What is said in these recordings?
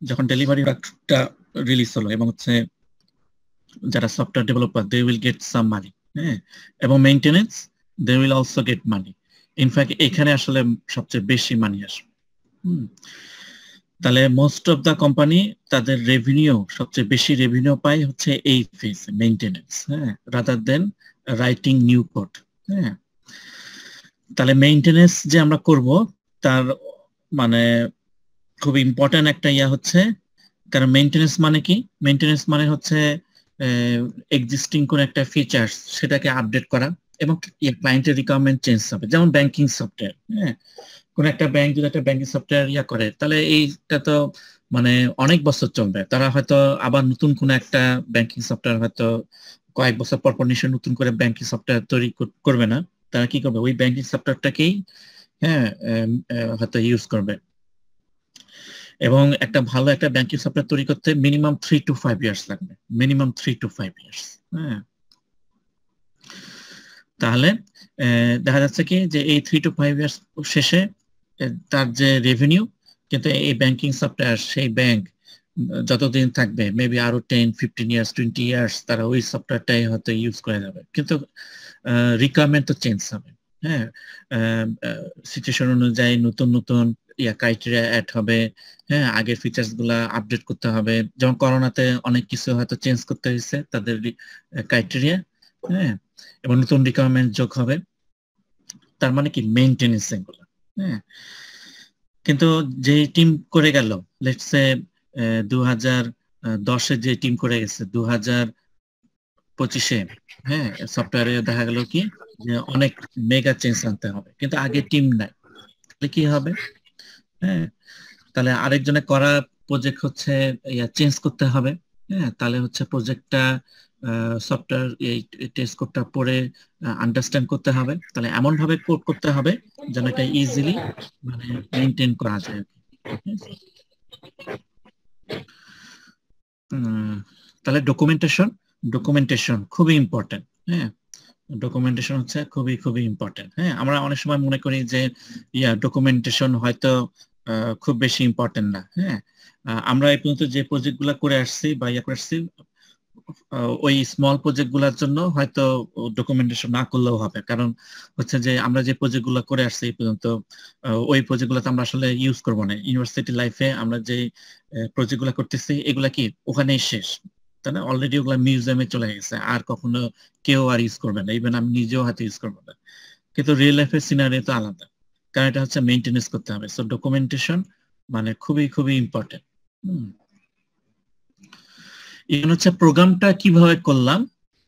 যখন delivery ট্রাকটা release হলো এবং হচ্ছে যারা software developer they will get some money, হ্যাঁ, এবং maintenance they will also get money. In fact এখানে আসলে সবচেয়ে বেশি মানি আসে। তাহলে মোস্ট অফ দা কোম্পানি তাদের রেভিনিউ সবচেয়ে বেশি রেভিনিউ পায় হচ্ছে এই ফেজ মেইনটেনেন্স, হ্যাঁ, rather than writing new code. হ্যাঁ, তাহলে মেইনটেনেন্স যে আমরা করব তার মানে খুব ইম্পর্টেন্ট একটা ইয়া হচ্ছে, কারণ মেইনটেনেন্স মানে কি? মেইনটেনেন্স মানে হচ্ছে এক্সিস্টিং কোন একটা ফিচার্স সেটাকে আপডেট করা এবং ক্লায়েন্টের রিকোয়ারমেন্ট চেঞ্জ হবে। যেমন ব্যাংকিং সফটওয়্যার, হ্যাঁ, কোন একটা ব্যাংক যদি একটা ব্যাংকিং সফটওয়্যার ইয়া করে তাহলে এইটা তো মানে অনেক বছর চলবে। তারা হয়তো আবার নতুন কোন একটা ব্যাংকিং সফটওয়্যার হয়তো কয়েক বছর পর পর নিশ্চয়ই নতুন করে ব্যাংকিং সফটওয়্যার তৈরি করবে না। তারা কি করবে? ওই ব্যাংকিং সফটওয়্যারটাকেই, হ্যাঁ, হয়তো ইউজ করবে। এবং একটা ভালো একটা ব্যাংকিং সফটওয়্যার তৈরি করতে মিনিমাম 3 to 5 ইয়ার্স লাগবে, মিনিমাম 3 to 5 ইয়ার্স। হ্যাঁ, তাহলে দেখা যাচ্ছে কি যে এই 3 to 5 ইয়ার্স শেষে তার যে রেভিনিউ, কিন্তু এই ব্যাংকিং সফটওয়্যার সেই ব্যাংক যতদিন থাকবে মেবি আরো 10, 15 ইয়ার্স, 20 ইয়ার্স তারা ওই সফটওয়্যারটাই হয়তো ইউজ করে যাবে, কিন্তু রিকোয়ারমেন্ট তো চেঞ্জ হবে। হ্যাঁ, সিচুয়েশন অনুযায়ী নতুন নতুন ক্রাইটেরিয়া অ্যাড হবে। হ্যাঁ, আগের ফিচার্স গুলা আপডেট করতে হবে। যেমন করোনাতে অনেক কিছু হয়তো চেঞ্জ করতে হয়েছে তাদের ক্রাইটেরিয়া, হ্যাঁ, এবং নতুন রিকোয়ারমেন্ট যোগ হবে। তার মানে কি মেইনটেনেন্স এগুলো। হ্যাঁ, কিন্তু যে টিম করে গেল লেটস সে 2010-এ যে টিম করে গেছে 2025-এ, হ্যাঁ, সফটওয়্যারে দেখা গেল কি যে অনেক মেগা চেঞ্জ আনতে হবে, কিন্তু আগে টিম নাই, তাহলে কি হবে? হ্যাঁ, তাহলে আরেকজনে করা প্রজেক্ট হচ্ছে চেঞ্জ করতে হবে। হ্যাঁ, তাহলে হচ্ছে প্রজেক্টটা সফটওয়্যার এই টেস্ট কোডটা পড়ে আন্ডারস্ট্যান্ড করতে হবে। তাহলে এমন ভাবে কোড করতে হবে যেন এটা ইজিলি মানে মেনটেন করা যায় আর কি। তাহলে ডকুমেন্টেশন, ডকুমেন্টেশন খুবই ইম্পর্টেন্ট। হ্যাঁ, ডকুমেন্টেশন হচ্ছে খুবই খুবই ইম্পর্টেন্ট। হ্যাঁ, আমরা অনেক সময় মনে করি যে ডকুমেন্টেশন হয়তো খুব বেশি ইম্পর্টেন্ট না। হ্যাঁ, আমরা এই পর্যন্ত যে প্রজেক্ট গুলা করে আসছি বা ইয়া করে আসছি ওই স্মল প্রজেক্ট গুলার জন্য হয়তো ডকুমেন্টেশন না করলেও হবে, কারণ হচ্ছে যে আমরা যে প্রজেক্ট গুলো করে আসছি এই পর্যন্ত ওই প্রজেক্ট গুলো তো আমরা আসলে ইউজ করবো না। ইউনিভার্সিটি লাইফে আমরা যে প্রজেক্ট গুলো করতেছি এগুলা কি ওখানেই শেষ, তাই না? অলরেডি ওগুলা মিউজিয়ামে চলে গেছে, আর কখনো কেউ আর ইউজ করবে না, ইভেন আমি নিজেও হাতে ইউজ করবো না। কিন্তু রিয়েল লাইফের সিনারি তো আলাদা, কারণ এটা হচ্ছে মেইনটেনেন্স করতে হবে। সো ডকুমেন্টেশন মানে খুবই খুবই ইম্পর্টেন্ট। এখন হচ্ছে প্রোগ্রামটা কিভাবে করলাম।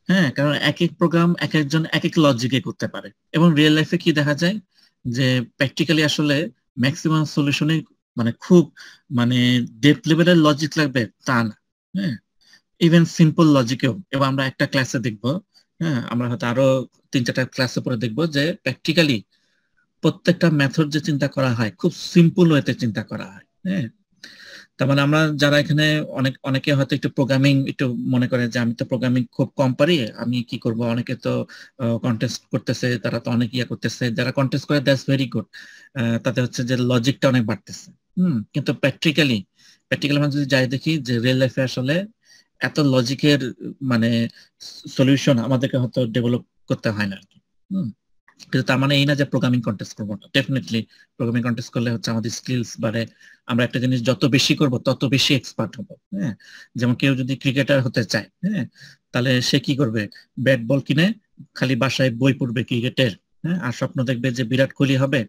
হ্যাঁ, কারণ এক এক প্রোগ্রাম এক একজন এক এক লজিকে করতে পারে, এবং রিয়েল লাইফে কি দেখা যায় যে প্র্যাকটিক্যালি আসলে ম্যাক্সিমাম সলিউশনে মানে খুব মানে ডেপথ লেভেলের লজিক লাগবে তা না। হ্যাঁ, ইভেন সিম্পল লজিকেও, এবং আমরা একটা ক্লাসে দেখবো, হ্যাঁ, আমরা হয়তো আরো 3-4টা ক্লাসে পরে দেখবো যে প্র্যাকটিক্যালি প্রত্যেকটা মেথড যে চিন্তা করা হয় খুব সিম্পল ওয়েতে চিন্তা করা হয়। হ্যাঁ, তার মানে আমরা যারা এখানে অনেকে হয়তো একটু প্রোগ্রামিং একটু মনে করে যে আমি তো প্রোগ্রামিং খুব কম পারি, আমি কি করব, অনেকে তো কন্টেস্ট করতেছে, তারা তো অনেক ইয়া করতেছে, যারা কন্টেস্ট করে দ্যাটস ভেরি গুড, তাতে হচ্ছে যে লজিকটা অনেক বাড়তেছে। কিন্তু প্র্যাকটিক্যালি আমরা যদি যাই দেখি যে রিয়েল লাইফে আসলে এত লজিকের মানে সলিউশন আমাদেরকে হয়তো ডেভেলপ করতে হয় না আর কি। কিন্তু তার মানে এই না যে প্রোগ্রামিং কন্টেস্ট করবো না, ডেফিনেটলি প্রোগ্রামিং কন্টেস্ট করলে হচ্ছে আমাদের স্কিলস বাড়ে। আমরা একটা জিনিস যত বেশি করব তত বেশি এক্সপার্ট হবো। হ্যাঁ, যেমন কেউ যদি ক্রিকেটার হতে চায়, হ্যাঁ, তাহলে সে কি করবে? ব্যাট বল কিনে খালি বাসায় বই পড়বে ক্রিকেটের, হ্যাঁ, আর স্বপ্ন দেখবে যে বিরাট কোহলি হবে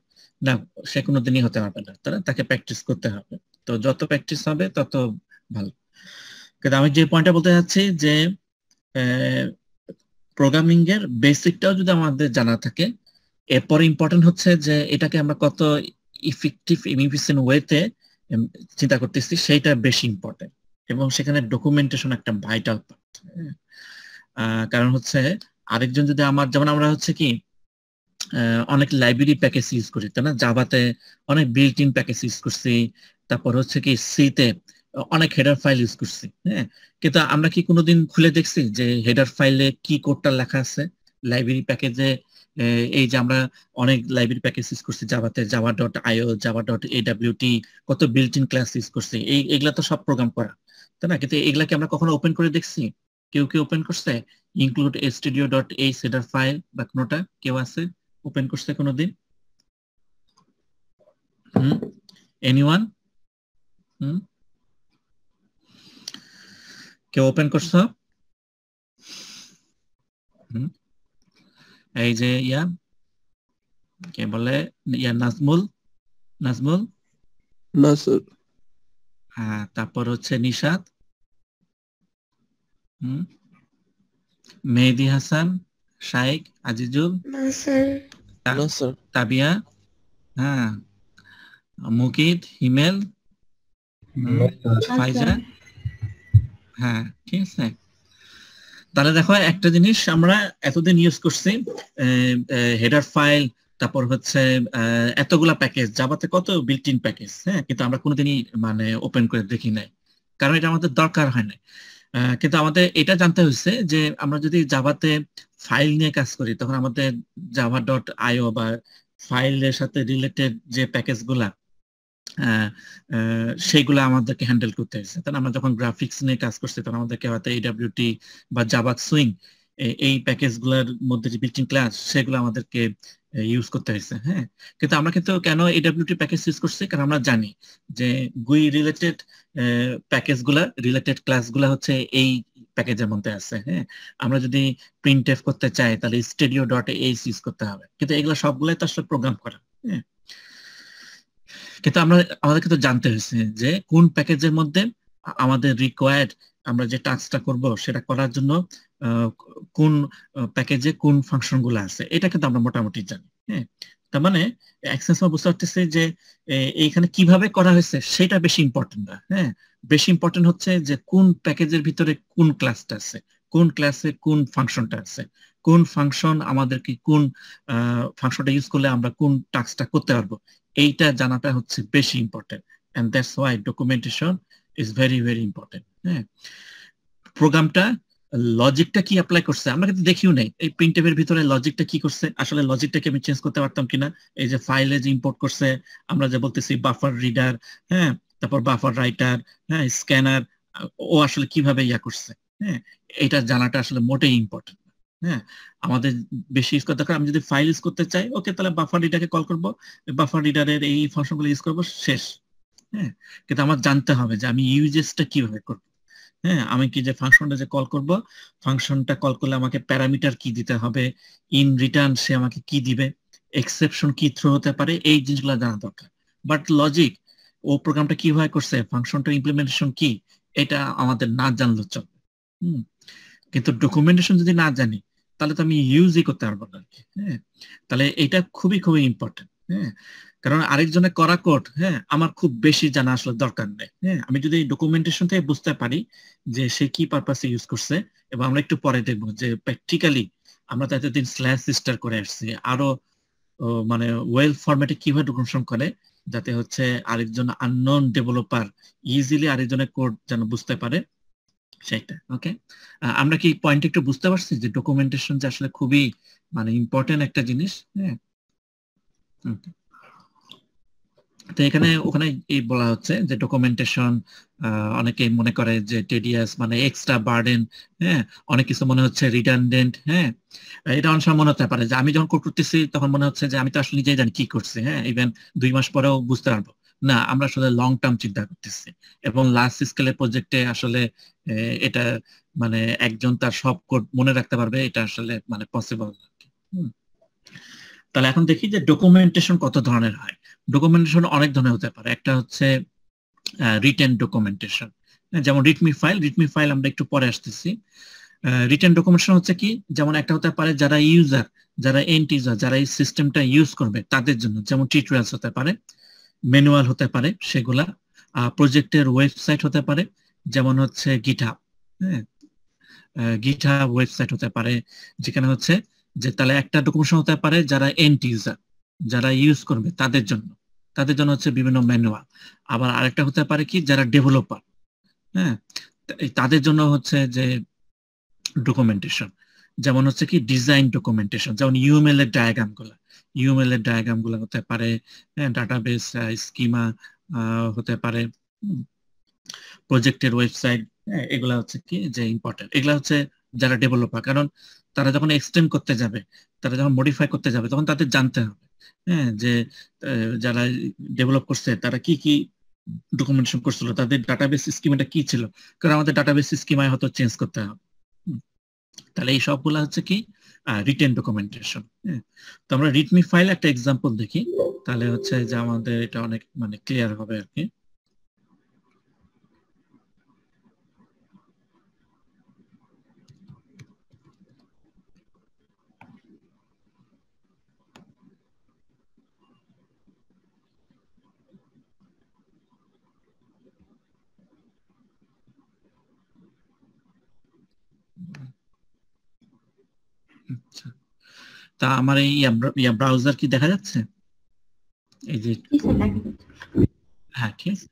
না, সে কোনোদিনই হতে পারবে না, তাই না? তাকে প্র্যাকটিস করতে হবে। তো যত প্র্যাকটিস হবে তত ভালো। কিন্তু আমি যে পয়েন্টটা বলতে চাচ্ছি যে প্রোগ্রামিং এর বেসিকটাও যদি আমাদের জানা থাকে, এরপরে ইম্পর্টেন্ট হচ্ছে যে এটাকে আমরা কত ইফেক্টিভ এফিসিয়েন্ট ওয়েতে চিন্তা করতেছি সেইটা বেশি ইম্পর্টেন্ট, এবং সেখানে ডকুমেন্টেশন একটা ভাইটাল পার্ট। কারণ হচ্ছে আরেকজন যদি আমার, যেমন আমরা হচ্ছে কি অনেক লাইব্রেরি প্যাকেজ ইউজ করি, তাই না? জাভাতে অনেক বিল্ট ইন প্যাকেজ ইউজ করছি, তারপর হচ্ছে কি সিতে অনেক হেডার ফাইল ইউজ করছি। হ্যাঁ, কিন্তু আমরা কি কোনোদিন খুলে দেখছি যে হেডার ফাইলে কি কোডটা লেখা আছে? লাইব্রেরি প্যাকেজে এই যে আমরা অনেক লাইব্রেরি প্যাকেজ ইউজ করছি জাভাতে, java.io, java.awt, কত বিল্ট ইন ক্লাস ইউজ করছি, এইগুলা তো সব প্রোগ্রাম করা, তাই না? কিন্তু এগুলাকে আমরা কখনো ওপেন করে দেখছি? কেউ কেউ ওপেন করছে? ইনক্লুড stdio.h হেডার ফাইল বা কোনোটা কেউ আছে ওপেন করছে কোনোদিন? এনিওয়ান? কেউ ওপেন করছো? এই যে কে বলে, নাজমুল না স্যার। হ্যাঁ, তারপর হচ্ছে নিশাত, মেহেদি হাসান, শাইক, আজিজুল, না স্যার। না স্যার। তাবিয়া, হ্যাঁ, মুকিদ, হিমেল, ফাইজা, হ্যাঁ, ঠিক আছে। তাহলে দেখো একটা জিনিস আমরা এতদিন ইউজ করছি, হেডার ফাইল, তারপর হচ্ছে এতগুলা প্যাকেজ, জাভাতে কত বিল্ট ইন প্যাকেজ, হ্যাঁ, কিন্তু আমরা কোনোদিনই মানে ওপেন করে দেখি নাই, কারণ এটা আমাদের দরকার হয় না। কিন্তু আমাদের এটা জানতে হয়েছে যে আমরা যদি জাভাতে ফাইল নিয়ে কাজ করি, তখন আমাদের java.io বা ফাইলের সাথে রিলেটেড যে প্যাকেজ গুলা, সেইগুলো আমাদেরকে হ্যান্ডেল করতে হয়েছে। তাহলে আমরা যখন গ্রাফিক্স নিয়ে কাজ করছি, তখন আমাদেরকে হয়তো AWT বা জাভা সুইং, এই প্যাকেজ গুলার মধ্যে যে বিল্ট ইন ক্লাস, সেগুলো আমাদেরকে ইউজ করতে হয়েছে। হ্যাঁ, কিন্তু আমরা কিন্তু কেন AWT প্যাকেজ ইউজ করছি? কারণ আমরা জানি যে GUI রিলেটেড প্যাকেজ গুলা, রিলেটেড ক্লাস গুলা হচ্ছে এই প্যাকেজের মধ্যে আছে। হ্যাঁ, আমরা যদি প্রিন্টএফ করতে চাই, তাহলে stdio.h ইউজ করতে হবে, কিন্তু এগুলো সবগুলাই তো আসলে প্রোগ্রাম করা। হ্যাঁ, কিন্তু আমাদের কিন্তু জানতে হয়েছে যে কোন প্যাকেজের মধ্যে আমাদের রিকোয়ার্ড, আমরা যে টাস্কটা করব সেটা করার জন্য কোন প্যাকেজে কোন ফাংশন গুলো আছে, এটা কিন্তু আমরা মোটামুটি জানি। হ্যাঁ, তার মানে এক্সেন্স বুঝতে পারতেছে যে এইখানে কিভাবে করা হয়েছে সেটা বেশি ইম্পর্টেন্ট না। হ্যাঁ, বেশি ইম্পর্টেন্ট হচ্ছে যে কোন প্যাকেজের ভিতরে কোন ক্লাসটা আছে, কোন ক্লাসে কোন ফাংশনটা আছে, কোন ফাংশন আমাদেরকে কোন ফাংশনটা ইউজ করলে আমরা কোন টাস্কটা করতে পারবো, এইটা জানাটা হচ্ছে বেশি important. And that's why documentation is very very important. হ্যাঁ, প্রোগ্রামটা লজিকটা কি অ্যাপ্লাই করছে আমরা কিন্তু দেখিও নাই, এই প্রিন্টএফ এর ভিতরে লজিকটা কি করছে, আসলে লজিকটাকে আমি চেঞ্জ করতে পারতাম কিনা? এই যে ফাইলে যে ইম্পোর্ট করছে, আমরা যে বলতেছি বাফার রিডার, হ্যাঁ, তারপর বাফার রাইটার, হ্যাঁ, স্ক্যানার, ও আসলে কিভাবে করছে, হ্যাঁ, এটা জানাটা আসলে মোটেই ইম্পর্টেন্ট। হ্যাঁ, আমাদের বেশি ইউজ করতে, আমি যদি ফাইল ইউজ করতে চাই, ওকে, তাহলে বাফার রিডারকে কল করব, বাফার রিডারের এই ফাংশনগুলো ইউজ করব, শেষ। হ্যাঁ, কিন্তু আমার জানতে হবে যে আমি ইউজেসটা কিভাবে করব। হ্যাঁ, আমি কি যে ফাংশনটা যে কল করব, ফাংশনটা কল করলে আমাকে প্যারামিটার কি দিতে হবে, ইন রিটার্ন সে আমাকে কি দিবে, এক্সেপশন কি থ্রো হতে পারে, এই জিনিসগুলো জানা দরকার। বাট লজিক, ও প্রোগ্রামটা কিভাবে করছে, ফাংশনটা ইমপ্লিমেন্টেশন কি, এটা আমাদের না জানলেও চলবে। কিন্তু ডকুমেন্টেশন যদি না জানি, তাহলে তো আমি ইউজই করতে পারবো না। হ্যাঁ, তাহলে এটা খুবই খুবই ইম্পর্টেন্ট। হ্যাঁ, কারণ আরেকজনের করা কোড, হ্যাঁ, আমার খুব বেশি জানা আসলে দরকার নেই। হ্যাঁ, আমি যদি ডকুমেন্টেশন থেকে বুঝতে পারি যে সে কি পারপাসে ইউজ করছে, এবং আমরা একটু পরে দেখবো যে প্র্যাকটিক্যালি আমরা তো এতদিন স্ল্যাশ সিস্টার করে আসছি, আরো মানে ওয়েল ফরম্যাটে কিভাবে ডকুমেন্টেশন করে, যাতে হচ্ছে আরেকজন আননোন ডেভেলপার ইজিলি আরেকজনের কোড যেন বুঝতে পারে, সেটা। ওকে, আমরা কি পয়েন্ট একটু বুঝতে পারছি যে ডকুমেন্টেশন যে আসলে খুবই মানে ইম্পর্টেন্ট একটা জিনিস। হ্যাঁ, তো ওখানে এই বলা হচ্ছে যে ডকুমেন্টেশন, অনেকে মনে করে যে টেডিয়াস, মানে এক্সট্রা বার্ডেন। হ্যাঁ, অনেক কিছু মনে হচ্ছে রিডান্ডেন্ট। হ্যাঁ, এটা অনেক সময় মনে হতে পারে যে আমি যখন কোড করতেছি তখন মনে হচ্ছে যে আমি তো আসলে নিজেই জানি কি করছি। হ্যাঁ, ইভেন 2 মাস পরেও বুঝতে পারবো না, আমরা আসলে লং টার্ম চিন্তা করতেছি, এবং লার্জ স্কেলের প্রজেক্টে আসলে এটা মানে একজন তার সব কোড মনে রাখতে পারবে, এটা আসলে মানে পসিবল। তাহলে এখন দেখি যে ডকুমেন্টেশন কত ধরনের হয়। ডকুমেন্টেশন অনেক ধরনের হতে পারে। একটা হচ্ছে রিটেন ডকুমেন্টেশন, যেমন রিডমি ফাইল আমরা একটু পরে আসতেছি। রিটেন ডকুমেন্টেশন হচ্ছে কি, যেমন একটা হতে পারে যারা ইউজার, যারা এন্ড ইউজার, যারা এই সিস্টেমটা ইউজ করবে তাদের জন্য, যেমন টিউটোরিয়ালস হতে পারে, ম্যানুয়াল হতে পারে, সেগুলা প্রজেক্টের ওয়েবসাইট হতে পারে, যেমন হচ্ছে গিটহাব। হ্যাঁ, গিটহাব ওয়েবসাইট হতে পারে, যেখানে হচ্ছে যে তাহলে একটা ডকুমেন্টেশন হতে পারে যারা এন্ড ইউজার, যারা ইউজ করবে তাদের জন্য হচ্ছে বিভিন্ন ম্যানুয়াল। আবার আরেকটা হতে পারে কি, যারা ডেভেলপার, হ্যাঁ, তাদের জন্য হচ্ছে যে ডকুমেন্টেশন। যেমন হচ্ছে কি ডিজাইন ডকুমেন্টেশন, যেমন ইউএমএল এর ডায়াগ্রাম গুলো হতে পারে, ডাটাবেস স্কিমা হতে পারে, প্রজেক্টের ওয়েবসাইট, এগুলা হচ্ছে কি যে ইম্পর্টেন্ট। এগুলা হচ্ছে যারা ডেভেলপার, কারণ তারা যখন এক্সটেন্ড করতে যাবে, তারা যখন মডিফাই করতে যাবে, তখন তাদের জানতে হবে যে যারা ডেভেলপ করছে তারা কি কি ডকুমেন্টেশন করছিল, তাদের ডাটাবেস স্কিমাটা কি ছিল, কারণ আমাদের ডাটাবেস স্কিমায় হয়তো চেঞ্জ করতে হবে। তাহলে এই সবগুলা হচ্ছে কি রিটেন ডকুমেন্টেশন। তো আমরা রিডমি ফাইল একটা এক্সাম্পল দেখি, তাহলে হচ্ছে যে আমাদের এটা অনেক মানে ক্লিয়ার হবে আর কি। আচ্ছা, তা আমার এই ব্রাউজার কি দেখা যাচ্ছে? এই যে হ্যাঁ, ঠিক আছে।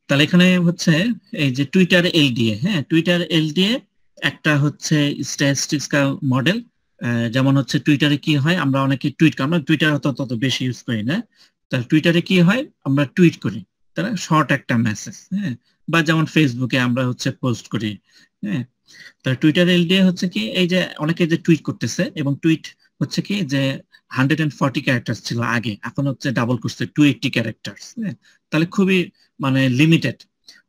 তাহলে এখানে হচ্ছে এই যে টুইটার এলডিএ, টুইটার এলডিএ একটা হচ্ছে স্ট্যাটিস্টিক্যাল মডেল। যেমন হচ্ছে টুইটারে কি হয়, আমরা অনেকে আমরা টুইটার তত বেশি ইউজ করি না। তাহলে টুইটারে কি হয়, আমরা টুইট করি, তারা শর্ট একটা মেসেজ, বা যেমন ফেসবুকে আমরা হচ্ছে পোস্ট করি। তাহলে টুইটার এলডিএ হচ্ছে কি, এই যে অনেকে যে টুইট করতেছে, এবং টুইট হচ্ছে কি যে 140 ক্যারেক্টার ছিল আগে, এখন হচ্ছে ডাবল করছে 280 ক্যারেক্টার। তাহলে খুবই মানে limited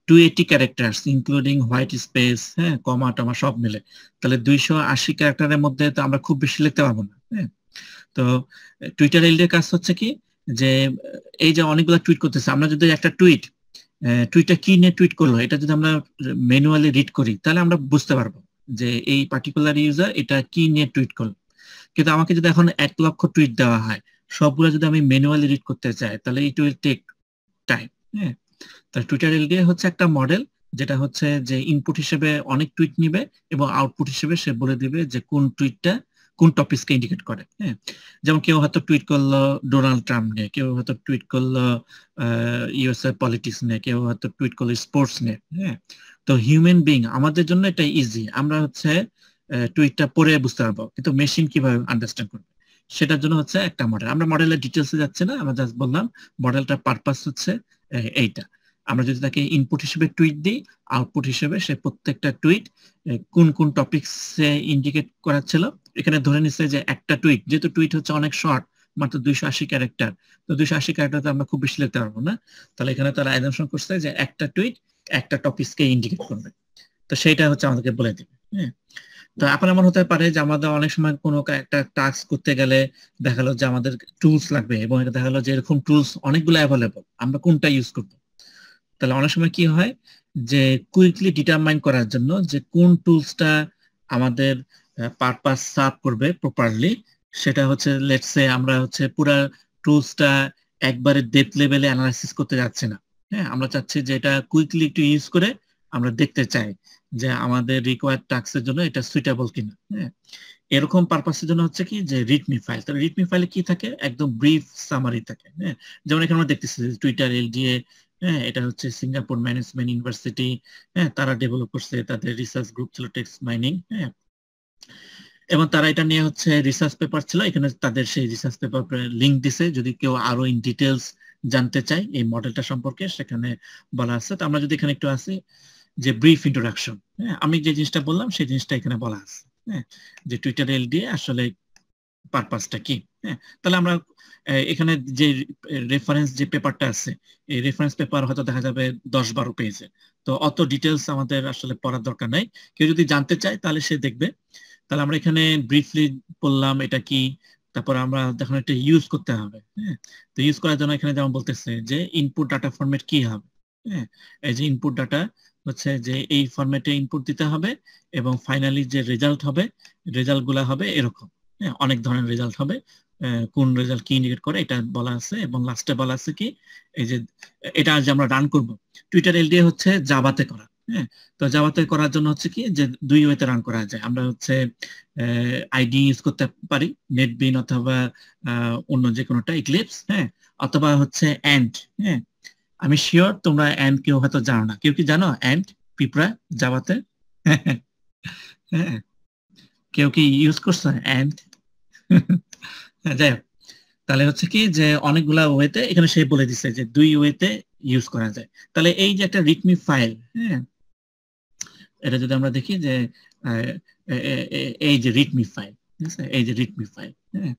280 characters including white space, comma টমা সব মিলে। তাহলে 280 ক্যারেক্টারের মধ্যে তো আমরা খুব বেশি লিখতে পারবো না। তো টুইটার এলডিএ কাজ হচ্ছে কি যে এই যে অনেকগুলো টুইট করতেছে, আমরা যদি একটা টুইটটা কি নিয়ে টুইট করলো এটা যদি আমরা ম্যানুয়ালি রিড করি, তাহলে আমরা বুঝতে পারবো যে এই পার্টিকুলার ইউজার এটা কি নিয়ে টুইট করলো। কিন্তু আমাকে যদি এখন 1 লক্ষ টুইট দেওয়া হয়, সবগুলো যদি আমি ম্যানুয়ালি রিড করতে চাই, তাহলে ইট উইল টেক টাইম। তাহলে টুইটার এলডিএ হচ্ছে একটা মডেল, যেটা হচ্ছে যে ইনপুট হিসেবে অনেক টুইট নিবে, এবং আউটপুট হিসেবে সে বলে দিবে যে কোন টুইটটা কোন টপিককে ইন্ডিকেট করে। যেমন কেউ হয়তো টুইট করলো ডোনাল্ড ট্রাম্প নিয়ে, কেউ হয়তো টুইট করলো ইউএসএ পলিটিক্স নিয়ে, কেউ হয়তো টুইট করলো স্পোর্টস নিয়ে। তো হিউম্যান বিং আমাদের জন্য এটা ইজি, আমরা হচ্ছে টুইটটা পড়ে বুঝতে পারবো, কিন্তু মেশিন কিভাবে আন্ডারস্ট্যান্ড করবে সেটার জন্য হচ্ছে একটা মডেল। আমরা মডেলের ডিটেলসে যাচ্ছি না, আমরা জাস্ট বললাম মডেলটার পারপাস হচ্ছে এইটা। আমরা যদি তাকে ইনপুট হিসেবে টুইট দিই, আউটপুট হিসেবে সে প্রত্যেকটা টুইট কোন কোন টপিকসে ইন্ডিকেট করাচ্ছিল। এখানে ধরে নিচ্ছে যে একটা টুইট, যেহেতু টুইট হচ্ছে অনেক শর্ট, মাত্র 280 ক্যারেক্টার, তো 280 ক্যারেক্টার আমরা খুব বেশি লিখতে পারবো না। তাহলে এখানে তারা অ্যাজাম্পশন করছে যে একটা টুইট একটা টপিকসকে ইন্ডিকেট করবে, তো সেইটা হচ্ছে আমাদেরকে বলে দিবে। তো এখন এমন হতে পারে যে আমাদের অনেক সময় কোনো একটা টাস্ক করতে গেলে দেখালো যে আমাদের টুলস লাগবে, এবং এটা দেখালো যে এরকম টুলস অনেকগুলো অ্যাভেলেবল, আমরা কোনটা ইউজ করবো। তাহলে অনেক সময় কি হয় যে কুইকলি ডিটারমাইন করার জন্য যে কোন টুলসটা আমাদের পারপাস সার্ভ করবে প্রপারলি, সেটা হচ্ছে লেটস সে আমরা হচ্ছে পুরা টুলসটা একবারে ডেপথ লেভেলে অ্যানালাইসিস করতে যাচ্ছি না। আমরা চাচ্ছি যে এটা কুইকলি একটু ইউজ করে আমরা দেখতে চাই যে আমাদের রিকোয়ার্ড টাস্কের জন্য এটা সুইটেবল কিনা। এরকম পারপাসের জন্য হচ্ছে কি যে রিডমি ফাইল। তাহলে রিডমি ফাইলে কি থাকে, একদম ব্রিফ সামারি থাকে। যেমন এখানে আমরা দেখতেছি টুইটার এলডিএ, এটা হচ্ছে সিঙ্গাপুর ম্যানেজমেন্ট ইউনিভার্সিটি, তারা ডেভেলপ করছে, তাদের রিসার্চ গ্রুপ ছিল টেক্সট মাইনিং, এবং তারা এটা নিয়ে হচ্ছে রিসার্চ পেপার ছিল, এখানে তাদের সেই রিসার্চ পেপার লিংক দিছে, যদি কেউ আরো ইন ডিটেলস জানতে চায় এই মডেলটা সম্পর্কে সেখানে বলা আছে। তো আমরা যদি এখানে একটু আসি যে ব্রিফ ইন্ট্রোডাকশন, আমি যে জিনিসটা বললাম সেই জিনিসটা এখানে বলা আছে, যে টুইটার এলডিএ আসলে পারপাসটা কি। তাহলে আমরা এখানে যে রেফারেন্স যে পেপারটা আছে, এই রেফারেন্স পেপার হয়তো দেখা যাবে 10-12 পেজে, তো অত ডিটেলস আমাদের আসলে পড়ার দরকার নাই। কেউ যদি জানতে চায় তাহলে সে দেখবে। তাহলে আমরা এখানে ব্রিফলি বললাম এটা কি, তারপর আমরা দেখুন এটা ইউজ করতে হবে। তো ইউজ করার জন্য এখানে যেমন বলতেছে যে ইনপুট ডাটা ফরম্যাট কি হবে। এই যে ইনপুট ডাটা হচ্ছে যে এই ফরম্যাটে ইনপুট দিতে হবে, এবং ফাইনালি যে রেজাল্ট হবে, রেজাল্ট গুলা হবে এরকম। অনেক ধরনের রেজাল্ট হবে, কোন রেজাল্ট কি ইন্ডিকেট করে এটা বলা আছে, এবং লাস্টে বলা আছে কি এই যে এটা যে আমরা রান করব। টুইটার এলডিএ হচ্ছে জাভাতে করা। তো জাভাতে করার জন্য হচ্ছে কি যে দুই ওয়েতে রান করা যায়। আমরা হচ্ছে আইডি ইউজ করতে পারি, নেটবিন অথবা অন্য যে কোনোটা ইক্লিপস, অথবা হচ্ছে এন্ড। আমি শিওর তোমরা এন্ড কেউ হয়তো জানো না, কেউ কি জানো এন্ড পিঁপড়া জাভাতে? হ্যাঁ, কেউ কি ইউজ করছে এন্ড? যাই হোক, তাহলে হচ্ছে কি যে অনেকগুলা ওয়েতে এখানে সে বলে দিচ্ছে যে 2 ওয়েতে ইউজ করা যায়। তাহলে এই যে একটা রিডমি ফাইল, হ্যাঁ, এটা যদি আমরা দেখি যে এই যে রিডমি ফাইল, ঠিক আছে, এই যে রিডমি ফাইল, হ্যাঁ,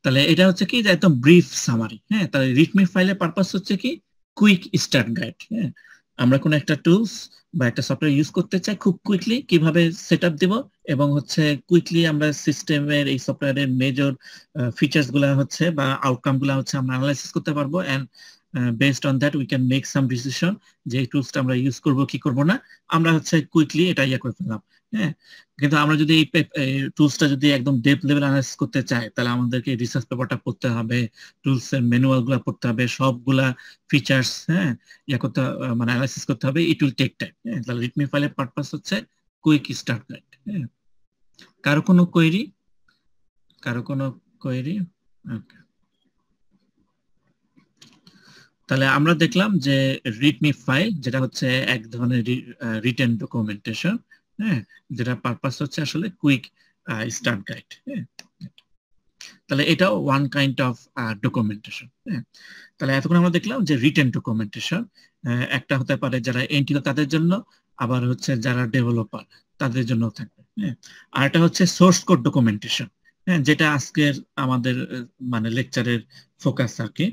তাহলে এটা হচ্ছে কি যে একদম ব্রিফ সামারি। হ্যাঁ, তাহলে রিডমি ফাইলের পারপাস হচ্ছে কি কুইক স্টার্ট গাইড। হ্যাঁ, আমরা কোন একটা টুলস বা একটা সফটওয়্যার ইউজ করতে চাই, খুব কুইকলি কিভাবে সেটআপ দিব এবং হচ্ছে কুইকলি আমরা সিস্টেমের এই সফটওয়্যারের মেজর ফিচার্স গুলা হচ্ছে বা আউটকাম গুলা হচ্ছে আমরা অ্যানালাইসিস করতে পারবো, and based on that we can make some decision যে এই টুলসটা আমরা ইউজ করব কি করব না। আমরা হচ্ছে কুইকলি এটা ইয়া করে ফেললাম। হ্যাঁ, কিন্তু আমরা যদি এই টুলসটা যদি একদম ডেপথ লেভেল অ্যানালাইসিস করতে চাই, তাহলে আমাদেরকে রিসার্চ পেপারটা পড়তে হবে, টুলস এর ম্যানুয়াল গুলা পড়তে হবে, সবগুলা ফিচার্স, হ্যাঁ, ইয়া করতে মানে অ্যানালাইসিস করতে হবে। It will take time. হ্যাঁ, তাহলে রিডমি ফাইলের পারপাস হচ্ছে কুইক স্টার্ট গাইড। হ্যাঁ, কারো কোনো কোয়েরি? কারো কোনো কোয়েরি? ওকে, তাহলে আমরা দেখলাম যে রিডমি ফাইল যেটা হচ্ছে এক ধরনের রিটেন ডকুমেন্টেশন, হ্যাঁ, যেটা পারপাস হচ্ছে আসলে কুইক স্টার্ট গাইড। হ্যাঁ, তাহলে এটাও ওয়ান কাইন্ড অফ ডকুমেন্টেশন। হ্যাঁ, তাহলে এতক্ষণ আমরা দেখলাম যে রিটেন ডকুমেন্টেশন একটা হতে পারে যারা এনটিও তাদের জন্য, আবার হচ্ছে যারা ডেভেলপার তাদের জন্য থাকবে। হ্যাঁ, আর এটা হচ্ছে সোর্স কোড ডকুমেন্টেশন। হ্যাঁ, যেটা আজকের আমাদের মানে লেকচারের ফোকাস আর কি,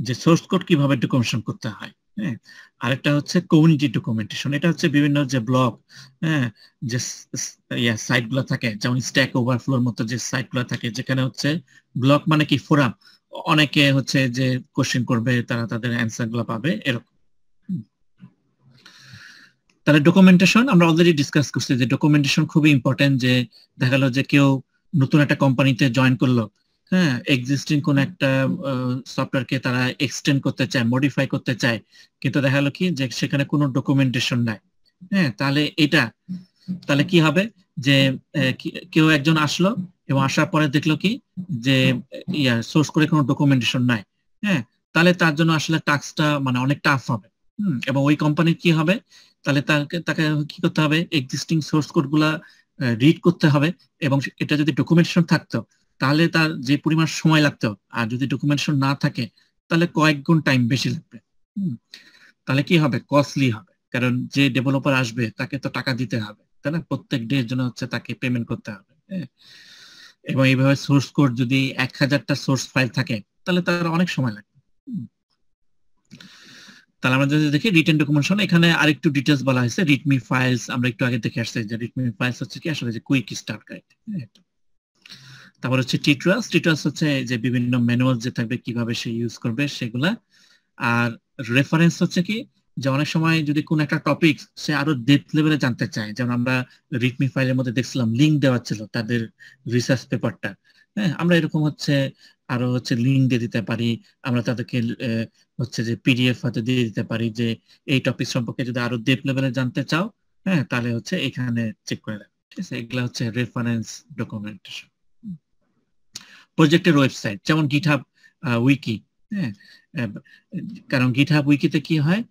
যে সোর্স কোড কিভাবে ডকুমেন্টেশন করতে হয়। হ্যাঁ, আরেকটা হচ্ছে কমিউনিটি ডকুমেন্টেশন। এটা হচ্ছে বিভিন্ন যে ব্লগ, হ্যাঁ, যে সাইট গুলো থাকে, যেমন স্ট্যাক ওভারফ্লোর মতো যে সাইট গুলো থাকে, যেখানে হচ্ছে ব্লগ মানে কি ফোরাম, অনেকে হচ্ছে যে কোশ্চেন করবে, তারা তাদের অ্যান্সার গুলো পাবে, এরকম। তাহলে ডকুমেন্টেশন আমরা অলরেডি ডিসকাস করছি যে ডকুমেন্টেশন খুবই ইম্পর্টেন্ট। যে দেখা গেল যে কেউ নতুন একটা কোম্পানিতে জয়েন করলো, হ্যাঁ, এক্সিস্টিং কোন একটা সফটওয়্যারকে তারা এক্সটেন্ড করতে চায়, মডিফাই করতে চায়, কিন্তু দেখা গেল কি যে সেখানে কোনো ডকুমেন্টেশন নাই। হ্যাঁ, তাহলে কি হবে যে কেউ একজন আসলো এবং আসার পরে দেখলো কি যে সোর্স করে কোনো ডকুমেন্টেশন নাই। হ্যাঁ, তাহলে তার জন্য আসলে টাস্কটা মানে অনেক টাফ হবে। এবং ওই কোম্পানির কি হবে, তাহলে তাকে তাকে কি করতে হবে, এক্সিস্টিং সোর্স কোড গুলা রিড করতে হবে, এবং এটা যদি ডকুমেন্টেশন থাকতো তাহলে তার যে পরিমাণ সময় লাগতো, আর যদি ডকুমেন্টেশন না থাকে তাহলে কয়েক গুণ টাইম বেশি লাগবে। তাহলে কি হবে, কস্টলি হবে, কারণ যে ডেভেলপার আসবে তাকে তো টাকা দিতে হবে, তাই না, প্রত্যেক ডে এর জন্য হচ্ছে তাকে পেমেন্ট করতে হবে। হ্যাঁ, এবং এইভাবে সোর্স কোড যদি 1000টা সোর্স ফাইল থাকে তাহলে তার অনেক সময় লাগবে। তাহলে আমরা যদি দেখি রিটেন ডকুমেন্টেশন, এখানে আরেকটু ডিটেইলস বলা হয়েছে। রিডমি ফাইলস আমরা একটু আগে দেখে আসছি যে রিডমি ফাইলস হচ্ছে কি আসলে যে কুইক স্টার্ট গাইড। তারপর হচ্ছে টিট্রাস। টিট্রাস হচ্ছে যে বিভিন্ন ম্যানুয়াল যে থাকবে কিভাবে সে ইউজ করবে সেগুলা। আর রেফারেন্স হচ্ছে কি যে অনেক সময় যদি কোন একটা টপিক সে আরো ডেপথ লেভেলে জানতে চায়, যেমন আমরা রিডমি ফাইলের মধ্যে দেখছিলাম লিংক দেওয়া ছিল তাদের রিসার্চ পেপারটা। হ্যাঁ, আমরা এরকম হচ্ছে আরো হচ্ছে লিংক দিয়ে দিতে পারি, আমরা তাদেরকে হচ্ছে যে পিডিএফ হয়তো দিয়ে দিতে পারি যে এই টপিক সম্পর্কে যদি আরো ডেপথ লেভেলে জানতে চাও, হ্যাঁ, তাহলে হচ্ছে এখানে চেক করে দেবে। ঠিক আছে, এগুলা হচ্ছে রেফারেন্স ডকুমেন্টেশন। প্রজেক্টের ওয়েবসাইট যেমন গিটহাব উইকি। হ্যাঁ, কারণ গিটহাব উইকিতে কি হয়,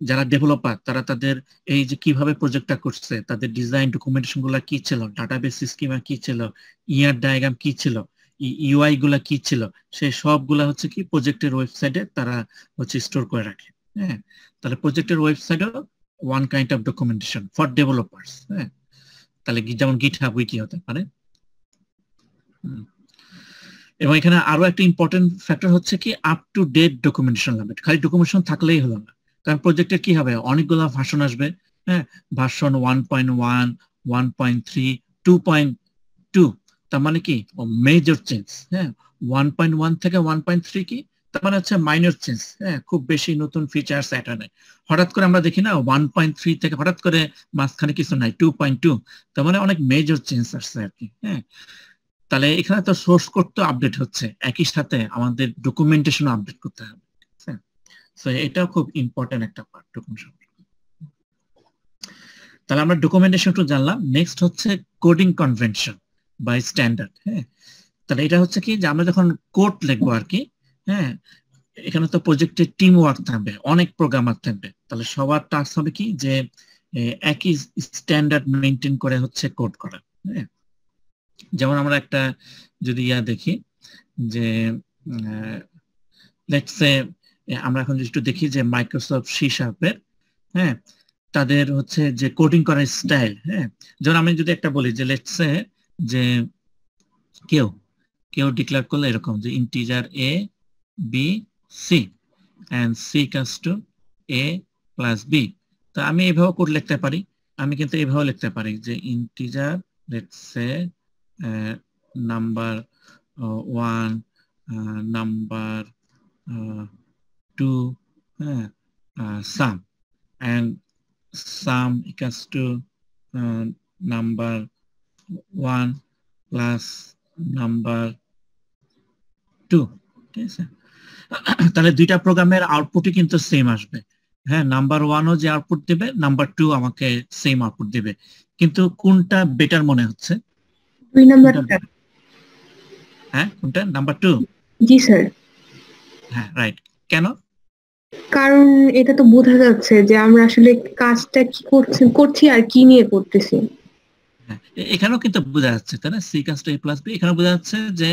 যারা ডেভেলপার তারা তাদের এই যে কিভাবে প্রজেক্টটা করছে, তাদের ডিজাইন ডকুমেন্টেশন গুলা কি ছিল, ডাটাবেস স্কিমা কি ছিল, ইয়ার ডায়াগ্রাম কি ছিল, ইউআই গুলা কি ছিল, সেই সবগুলা হচ্ছে কি প্রজেক্টের ওয়েবসাইটে তারা হচ্ছে স্টোর করে রাখে। হ্যাঁ, তাহলে প্রজেক্টের ওয়েবসাইটও one kind of documentation for developers. হ্যাঁ, তাহলে যেমন গিটহাব উইকি হতে পারে। এবং এখানে আরো একটা ইম্পর্টেন্ট ফ্যাক্টর হচ্ছে কি আপ টু ডেট ডকুমেন্টেশন লাগবে। খালি ডকুমেন্টেশন থাকলেই হলো না, কারণ প্রজেক্টের কি হবে, অনেকগুলো ভার্সন আসবে। হ্যাঁ, ভার্সন 1.1, 1.3, 2.2, তার মানে কি মেজর চেঞ্জ। হ্যাঁ, 1.1 থেকে 1.3 কি তার মানে হচ্ছে মাইনর চেঞ্জ। হ্যাঁ, খুব বেশি নতুন ফিচার্স অ্যাড হয়। হঠাৎ করে আমরা দেখি না 1.3 থেকে হঠাৎ করে মাঝখানে কিছু নাই 2.2, তার মানে অনেক মেজর চেঞ্জ আসছে আর কি। হ্যাঁ, তাহলে এখানে তো সোর্স কোড তো আপডেট হচ্ছে, একই সাথে আমাদের ডকুমেন্টেশন আপডেট করতে হবে। সো এটাও খুব ইম্পর্টেন্ট একটা পার্ট ডকুমেন্টেশন। তাহলে আমরা ডকুমেন্টেশন একটু জানলাম। নেক্সট হচ্ছে কোডিং কনভেনশন বা স্ট্যান্ডার্ড। হ্যাঁ, তাহলে এটা হচ্ছে কি যে আমরা যখন কোড লিখবো আর কি, হ্যাঁ, এখানে তো প্রজেক্টের টিম ওয়ার্ক থাকবে, অনেক প্রোগ্রামার থাকবে, তাহলে সবার টাস্ক হবে কি যে একই স্ট্যান্ডার্ড মেনটেন করে হচ্ছে কোড করা। হ্যাঁ, যেমন আমরা একটা যদি দেখি যে লেটস সে আমরা এখন একটু দেখি যে মাইক্রোসফট সি শার্পের হ্যাঁ তাদের হচ্ছে যে কোডিং করার স্টাইল, হ্যাঁ যেমন আমি যদি একটা বলি যে লেটস সে যে কেউ ডিক্লেয়ার করলে এরকম যে integer A B C and C equals to A plus B, তো আমি এইভাবে কোড লিখতে পারি। আমি কিন্তু এইভাবে লিখতে পারি যে integer let's say number 1 number 2 হ্যাঁ সাম and sum equals to number 1 plus number 2, ঠিক আছে? তাহলে দুইটা প্রোগ্রামের আউটপুটই কিন্তু সেম আসবে, হ্যাঁ নাম্বার 1ও যে আউটপুট দিবে, নাম্বার 2 আমাকে সেম আউটপুট দিবে, কিন্তু কোনটা বেটার মনে হচ্ছে? 2 নাম্বারটা। হ্যাঁ কোনটা? নাম্বার 2? জি স্যার। হ্যাঁ রাইট। কেন? কারণ এটা তো বোঝা যাচ্ছে যে আমরা আসলে কাজটা কি করছি আর কি নিয়ে করতেছি। এখানেও কিন্তু বোঝা যাচ্ছে তাই না, C equals to A plus B, এখানে বোঝা যাচ্ছে যে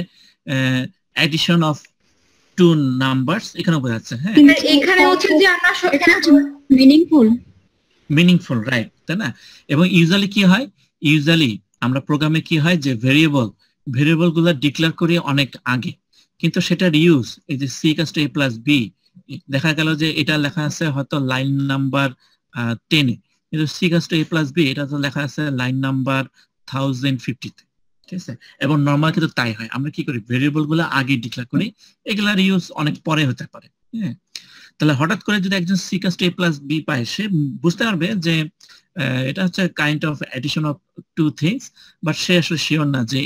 অ্যাডিশন অফ টু নাম্বারস, এখানে বোঝা যাচ্ছে। হ্যাঁ এখানে হচ্ছে যে আমরা এখানে হচ্ছে মিনিংফুল রাইট তাই না? এবং ইউজুয়ালি কি হয়, ইউজুয়ালি আমরা প্রোগ্রামে কি হয় যে ভেরিয়েবল গুলো ডিক্লেয়ার করি অনেক আগে, কিন্তু সেটার ইউজ এই যে C equals to A plus B, দেখা গেল যে এটা লেখা আছে হয়তো লাইন নাম্বার 10 এ, কিন্তু C equals to A plus B এটা তো লেখা আছে লাইন নাম্বার 1050 তে, ঠিক আছে? এবং নরমাল কিন্তু তাই হয়, আমরা কি করি ভেরিয়েবল গুলো আগে ডিক্লেয়ার করি, এগুলার ইউজ অনেক পরে হতে পারে। হ্যাঁ তাহলে হঠাৎ করে যদি একজন C equals to A plus B পায়, সে বুঝতে পারবে যে এটা হচ্ছে kind of addition of two things, but সে আসলে শিওর না যে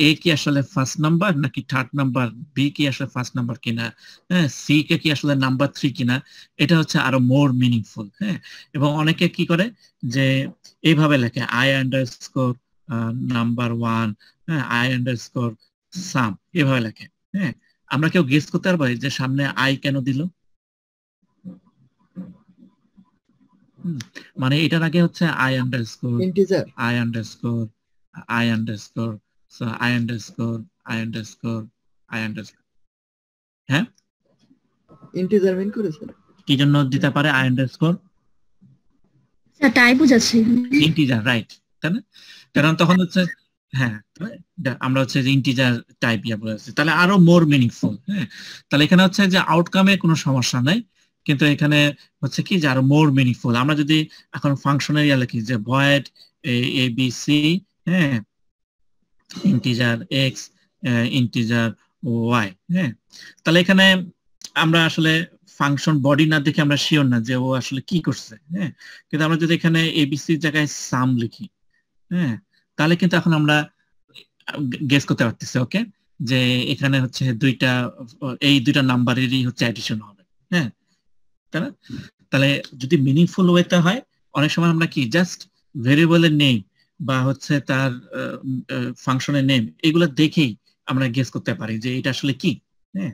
এ কি আসলে ফার্স্ট নাম্বার নাকি থার্ড নাম্বার, বি কি আসলে ফার্স্ট নাম্বার কিনা, হ্যাঁ সি কে কি আসলে নাম্বার 3 কিনা, এটা হচ্ছে আরো মোর মিনিংফুল। হ্যাঁ এবং অনেকে কি করে যে এইভাবে লেখে আই আন্ডারস্কোর নাম্বার 1, হ্যাঁ আই আন্ডারস্কোর সাম, এভাবে লেখে। হ্যাঁ আমরা কেউ গেস করতে পারবো যে সামনে আই কেন দিল? মানে এটার আগে হচ্ছে I underscore integer I underscore I underscore, so I underscore I underscore I underscore, হ্যাঁ ইন্টিজার মিন করেছেন কি জন্য দিতে পারে আই আন্ডারস্কোর? স্যার তাই বুঝাচ্ছি ইন্টিজার রাইট তাই না? কারণ তখন হচ্ছে হ্যাঁ আমরা হচ্ছে যে ইন্টিজার টাইপ বলেছি, তাহলে আরো মোর মিনিংফুল। হ্যাঁ তাহলে এখানে হচ্ছে যে আউটকামে কোনো সমস্যা নাই, কিন্তু এখানে হচ্ছে কি যে আরো মোর মিনিংফুল। আমরা যদি এখন ফাংশনের লিখি যে ভয়েড এ বি সি, হ্যাঁ ইন্টিজার এক্স ইন্টিজার ওয়াই, হ্যাঁ তাহলে এখানে আমরা আসলে ফাংশন বডি না দেখে আমরা শিওর না যে ও আসলে কি করছে। হ্যাঁ কিন্তু আমরা যদি এখানে এবিসির জায়গায় সাম লিখি, হ্যাঁ তাহলে কিন্তু এখন আমরা গেস করতে পারতেছি ওকে যে এখানে হচ্ছে এই দুইটা নাম্বারেরই হচ্ছে অ্যাডিশন হবে। হ্যাঁ তাই না? তাহলে যদি মিনিংফুল ওয়েতে হয়, অনেক সময় আমরা কি জাস্ট ভেরিয়েবলের নেম বা হচ্ছে তার ফাংশনের নেম এগুলো দেখেই আমরা গেস করতে পারি যে এটা আসলে কি। হ্যাঁ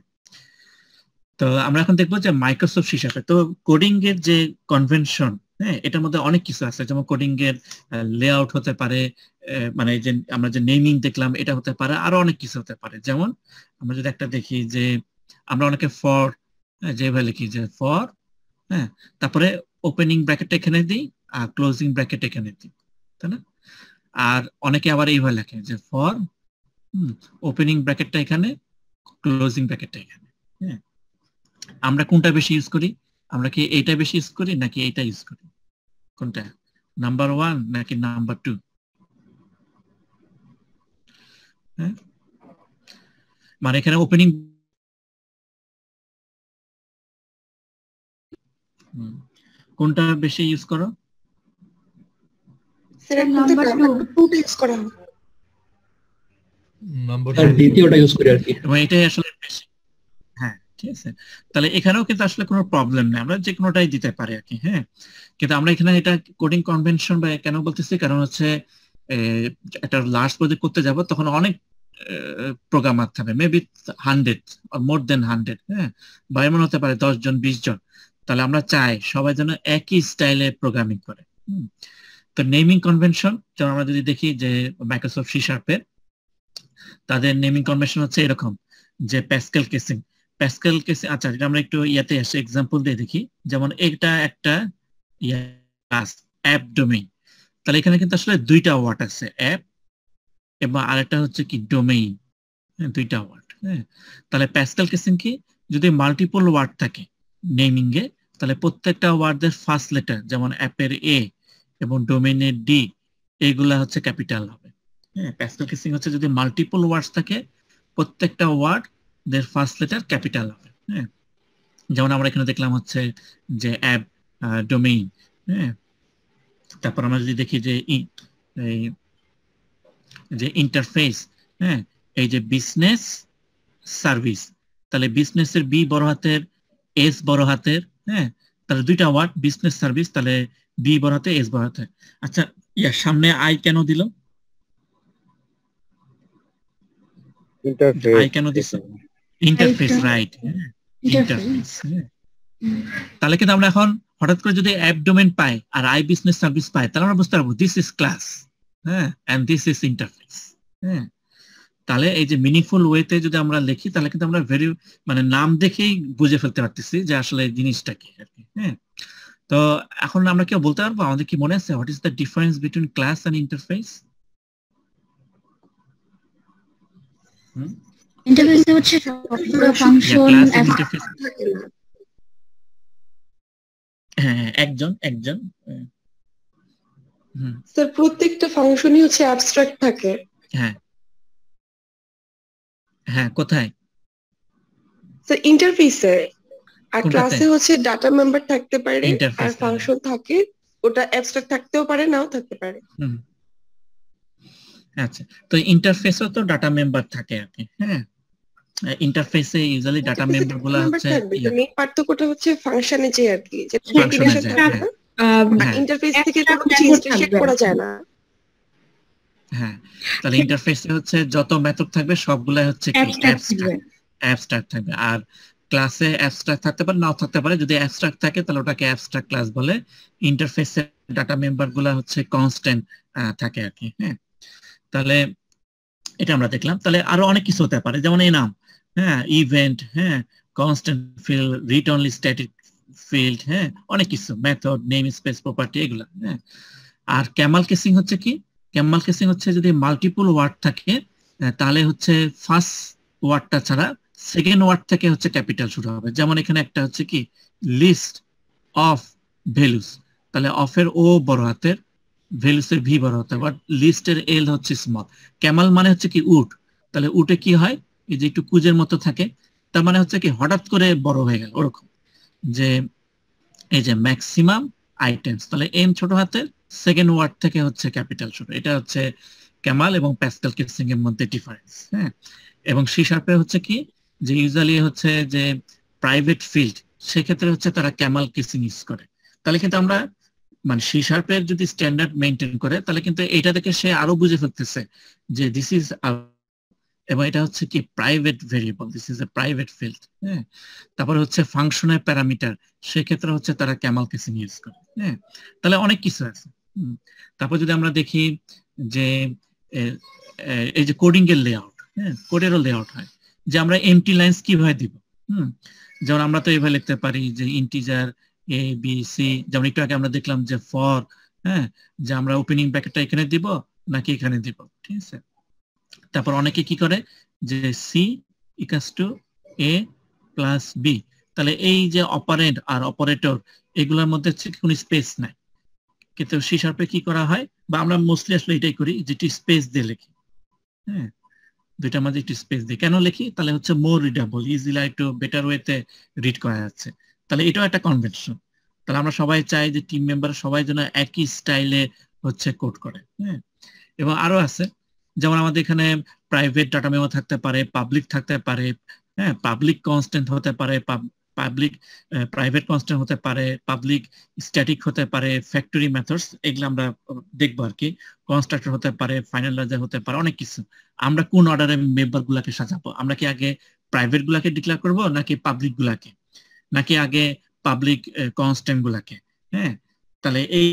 তো আমরা এখন দেখবো যে মাইক্রোসফট সি শার্পে তো কোডিং এর যে কনভেনশন, হ্যাঁ এটার মধ্যে অনেক কিছু আছে, যেমন কোডিং এর লেআউট হতে পারে, মানে যে আমরা যে নেমিং দেখলাম এটা হতে পারে, আরো অনেক কিছু হতে পারে। যেমন আমরা যদি একটা দেখি যে আমরা অনেকে ফর যেভাবে লিখি যে ফর, হ্যাঁ তারপরে ওপেনিং ব্র্যাকেট এখানে দিই আর ক্লোজিং ব্র্যাকেট এখানে দিই, তাই না? আর অনেকে আবার এইভাবে লেখে যে ফর ওপেনিং ব্র্যাকেটটা এখানে, ক্লোজিং ব্র্যাকেটটা এখানে। হ্যাঁ আমরা কোনটা বেশি ইউজ করি? আমরা কি এইটা বেশি ইউজ করি নাকি এইটা ইউজ করি? কোনটা, নাম্বার 1 নাকি নাম্বার 2? হ্যাঁ মানে এখানে ওপেনিং কোনটা বেশি ইউজ করো? স্যার নাম্বার 2 ইউজ করেন। নাম্বার দ্বিতীয়টা ইউজ করি আর কি, এবং এটাই আসলে বেশি। হ্যাঁ ঠিক আছে, তাহলে এখানেও কিন্তু আসলে কোনো প্রবলেম নেই, আমরা যে কোনোটাই দিতে পারি আর কি। হ্যাঁ কিন্তু আমরা এখানে এটা কোডিং কনভেনশন বা কেন বলতেছি, কারণ হচ্ছে একটা লার্জ প্রজেক্ট করতে যাব তখন অনেক প্রোগ্রামার থাকবে, মেবি 100 or মোর দেন 100, হ্যাঁ বা এমন হতে পারে 10 জন 20 জন। তাহলে আমরা চাই সবাই যেন একই স্টাইলে প্রোগ্রামিং করে। তো নেমিং কনভেনশন যেমন আমরা যদি দেখি যে মাইক্রোসফট সি শার্পের তাদের নেমিং কনভেনশন হচ্ছে এরকম যে প্যাসকেল কেসিং আচ্ছা এটা আমরা একটু ইয়াতে আসি এক্সাম্পল দিয়ে দেখি যেমন এটা একটা ক্লাস অ্যাপ ডোমেইন তাহলে এখানে কিন্তু আসলে দুইটা ওয়ার্ড আছে অ্যাপ এবং আরেকটা হচ্ছে কি ডোমেইন দুইটা ওয়ার্ড হ্যাঁ তাহলে প্যাসকেল কেসিং কি যদি মাল্টিপল ওয়ার্ড থাকে নেমিং এ তাহলে প্রত্যেকটা ওয়ার্ডের ফার্স্ট লেটার যেমন অ্যাপের এ এবং ডোমেইনের ডি এইগুলা হচ্ছে ক্যাপিটাল হবে হ্যাঁ প্যাসকেল কেসিং হচ্ছে যদি মাল্টিপল ওয়ার্ডস থাকে প্রত্যেকটা ওয়ার্ড দের ফার্স্ট লেটার ক্যাপিটাল হবে হ্যাঁ যেমন আমরা এখানে দেখলাম হচ্ছে যে অ্যাপ ডোমেইন হ্যাঁ তারপর আমরা যদি দেখি যে যে ইন্টারফেস হ্যাঁ এই যে বিজনেস সার্ভিস তাহলে বিজনেসের বি বড় হাতের এস বড় হাতের হ্যাঁ তাহলে দুইটা ওয়ার্ড বিজনেস সার্ভিস তাহলে বি বড় হাতে এস বড় হাতে আচ্ছা ইয়ার সামনে আই কেন দিল আই কেন দিছে ইন্টারফেস রাইট ইন্টারফেস তাহলে কিন্তু আমরা এখন হঠাৎ করে যদি অ্যাপ ডোমেইন পাই আর আই বিজনেস সার্ভিস পাই তাহলে আমরা বুঝতে পারবো দিস ইজ ক্লাস হ্যাঁ এন্ড দিস ইজ ইন্টারফেস হ্যাঁ তাহলে এই যে মিনিংফুল ওয়েতে যদি আমরা লিখি তাহলে কিন্তু আমরা ভেরি মানে নাম দেখেই বুঝে ফেলতে পারতেছি যে আসলে জিনিসটা কি আর কি হ্যাঁ তো এখন আমরা কি বলতে পারবো আমাদের কি মনে আছে what is the difference between class and interface interface হচ্ছে সবগুলো ফাংশন হ্যাঁ একজন স্যার প্রত্যেকটা ফাংশনই হচ্ছে অ্যাবস্ট্রাক্ট থাকে হ্যাঁ হ্যাঁ কোথায় স্যার ইন্টারফেসে আর ক্লাসে হচ্ছে ডাটা মেম্বার থাকতে পারে আর ফাংশন থাকে ওটা অ্যাবস্ট্রাক্ট থাকতেও পারে নাও থাকতে পারে আচ্ছা তো ইন্টারফেসও তো ডাটা মেম্বার থাকে আর কি হ্যাঁ ইন্টারফেসে ইউজুয়ালি ডাটা মেম্বার গুলো হচ্ছে মেইন পার্থক্যটা হচ্ছে ফাংশনে যে আর কি যে ইন্টারফেস থেকে কোনো কিছু ইনস্ট্যান্ট করা যায় না হ্যাঁ তাহলে ইন্টারফেসে হচ্ছে যত মেথড থাকবে সবগুলাই হচ্ছে কি অ্যাবস্ট্রাক্ট থাকবে আর ক্লাসে অ্যাবস্ট্রাক্ট থাকতে পারে নাও থাকতে পারে যদি অ্যাবস্ট্রাক্ট থাকে তাহলে ওটাকে অ্যাবস্ট্রাক্ট ক্লাস বলে ইন্টারফেসে ডাটা মেম্বার গুলা হচ্ছে কনস্ট্যান্ট থাকে আর কি হ্যাঁ তাহলে এটা আমরা দেখলাম তাহলে আরো অনেক কিছু হতে পারে যেমন এই নাম হ্যাঁ ইভেন্ট হ্যাঁ constant field read only static field হ্যাঁ অনেক কিছু মেথড নেম স্পেস প্রপার্টি এগুলা হ্যাঁ আর ক্যামাল কেসিং হচ্ছে কি ক্যামাল কেসিং হচ্ছে যদি মাল্টিপল ওয়ার্ড থাকে তাহলে হচ্ছে ফার্স্ট ওয়ার্ডটা ছাড়া সেকেন্ড ওয়ার্ড থেকে হচ্ছে ক্যাপিটাল শুরু হবে যেমন এখানে একটা হচ্ছে কি লিস্ট অফ ভ্যালুস তাহলে অফের ও বড় হাতের ভ্যালুসের ভি বড় হাতের বাট লিস্টের এল হচ্ছে স্মল ক্যামাল মানে হচ্ছে কি উট তাহলে উটে কি হয় এই যে একটু কুজের মতো থাকে তার মানে হচ্ছে কি হঠাৎ করে বড় হয়ে গেল ওরকম যে এই যে ম্যাক্সিমাম আইটেমস তাহলে এম ছোট হাতের সেকেন্ড ওয়ার্ড থেকে হচ্ছে ক্যাপিটাল শুরু এটা হচ্ছে ক্যামাল এবং প্যাসকেল কেসিং এর মধ্যে ডিফারেন্স হ্যাঁ এবং সি শার্পে হচ্ছে কি যে ইউজুয়ালি হচ্ছে যে প্রাইভেট ফিল্ড সেক্ষেত্রে হচ্ছে তারা ক্যামাল কেসিং ইউজ করে তাহলে কিন্তু আমরা মানে সি শার্পের যদি স্ট্যান্ডার্ড মেনটেন করে তাহলে কিন্তু এটা থেকে সে আরো বুঝে ফেলতেছে যে দিস ইজ এবং এটা হচ্ছে কি private variable this is a private field হ্যাঁ তারপরে হচ্ছে ফাংশনের প্যারামিটার সেক্ষেত্রে হচ্ছে তারা ক্যামাল কেসিং ইউজ করে হ্যাঁ তাহলে অনেক কিছু আছে তারপর যদি আমরা দেখি যে এই যে কোডিং এর লেআউট হ্যাঁ কোডেরও লেআউট হয় যে আমরা এমটি লাইন্স কিভাবে দিব যেমন আমরা তো এইভাবে লিখতে পারি যে ইন্টিজার এ বি সি যেমন একটু আগে আমরা দেখলাম যে ফর হ্যাঁ যে আমরা ওপেনিং ব্র্যাকেটটা এখানে দিব নাকি এখানে দিব ঠিক আছে তারপর অনেকে কি করে যে C equals to A plus B তাহলে এই যে অপারেন্ড আর অপারেটর এগুলোর মধ্যে কোনো স্পেস নাই কিন্তু সি শার্পে কি করা হয় বা আমরা মোস্টলি আসলে এটাই করি যেটি স্পেস দিয়ে লিখি হ্যাঁ দুইটার মাঝে একটু স্পেস দিয়ে কেন লিখি তাহলে হচ্ছে মোর রিডেবল ইজিলি একটু বেটার ওয়েতে রিড করা যাচ্ছে তাহলে এটাও একটা কনভেনশন তাহলে আমরা সবাই চাই যে টিম মেম্বার সবাই যেন একই স্টাইলে হচ্ছে কোড করে হ্যাঁ এবং আরো আছে যেমন আমাদের এখানে প্রাইভেট ডাটা মেমো থাকতে পারে পাবলিক থাকতে পারে হ্যাঁ পাবলিক কনস্ট্যান্ট হতে পারে পাবলিক প্রাইভেট কনস্ট্যান্ট হতে পারে পাবলিক স্ট্যাটিক হতে পারে ফ্যাক্টরি মেথডস এগুলো আমরা দেখবো আর কি কনস্ট্রাক্টর হতে পারে ফাইনালাইজার হতে পারে অনেক কিছু আমরা কোন অর্ডারে মেম্বার গুলাকে সাজাবো আমরা কি আগে প্রাইভেট গুলাকে ডিক্লেয়ার করবো নাকি পাবলিক গুলাকে নাকি আগে পাবলিক কনস্ট্যান্ট গুলাকে হ্যাঁ তাহলে এই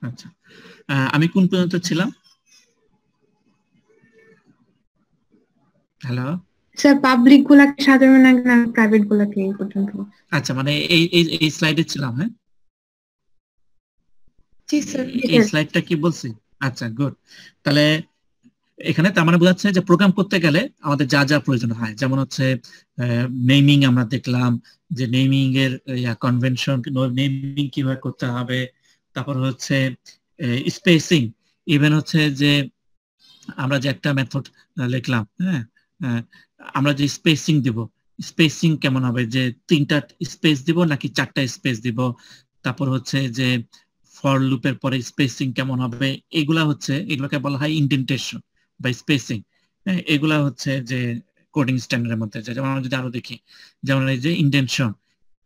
আচ্ছা, আমি কোন পর্যন্ত ছিলাম? হ্যালো, স্যার পাবলিক গুলাকে সাজানো না প্রাইভেট গুলাকে এই পর্যন্ত। আচ্ছা, মানে এই স্লাইডে ছিলাম। হ্যাঁ, জি স্যার। এই স্লাইডটা কি বলছি? আচ্ছা, গুড। তাহলে এখানে তার মানে বোঝাচ্ছে যে প্রোগ্রাম করতে গেলে আমাদের যা যা প্রয়োজন হয়, যেমন হচ্ছে নেমিং, আমরা দেখলাম যে নেমিং এর কনভেনশন, নেমিং কিভাবে করতে হবে, তারপর হচ্ছে স্পেসিং, ইভেন হচ্ছে যে আমরা যে একটা মেথড লিখলাম, হ্যাঁ, আমরা যে স্পেসিং দিব, স্পেসিং কেমন হবে, যে 3টা স্পেস দিব নাকি 4টা স্পেস দিব, তারপর হচ্ছে যে ফর লুপের পরে স্পেসিং কেমন হবে, এগুলোকে বলা হয় ইন্ডেন্টেশন বা স্পেসিং। এগুলা হচ্ছে যে কোডিং স্ট্যান্ডার্ডের মধ্যে। যেমন আমরা যদি আরো দেখি, যেমন এই যে ইন্ডেন্টেশন,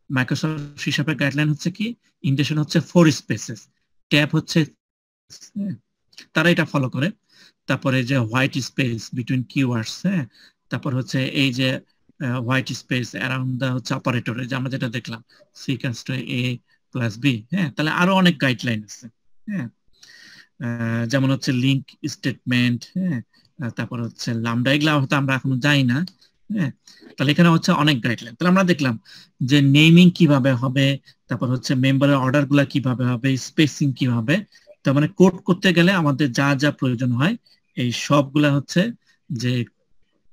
মাইক্রোসফট হিসাবের গাইডলাইন হচ্ছে কি, ইন্ডেন্টেশন হচ্ছে 4 স্পেসেস, ট্যাব হচ্ছে, তারা এটা ফলো করে। তারপরে যে হোয়াইট স্পেস বিটুইন কিওয়ার্ডস, হ্যাঁ, তারপর হচ্ছে এই যে হোয়াইট স্পেস অ্যারাউন্ড দা হচ্ছে অপারেটর, যে আমরা যেটা দেখলাম C equals to A plus B. হ্যাঁ, তাহলে আরো অনেক গাইডলাইন আছে। হ্যাঁ, যেমন হচ্ছে লিঙ্ক স্টেটমেন্ট, হ্যাঁ, তারপর হচ্ছে লামডা, এগুলা হয়তো আমরা এখনো যাই না। হ্যাঁ, তাহলে এখানে হচ্ছে অনেক গাইডলাইন। তাহলে আমরা দেখলাম যে নেমিং কিভাবে হবে, তারপর হচ্ছে মেম্বারের অর্ডার গুলা কিভাবে হবে, স্পেসিং কিভাবে। তার মানে কোড করতে গেলে আমাদের যা যা প্রয়োজন হয় এই সবগুলা হচ্ছে যে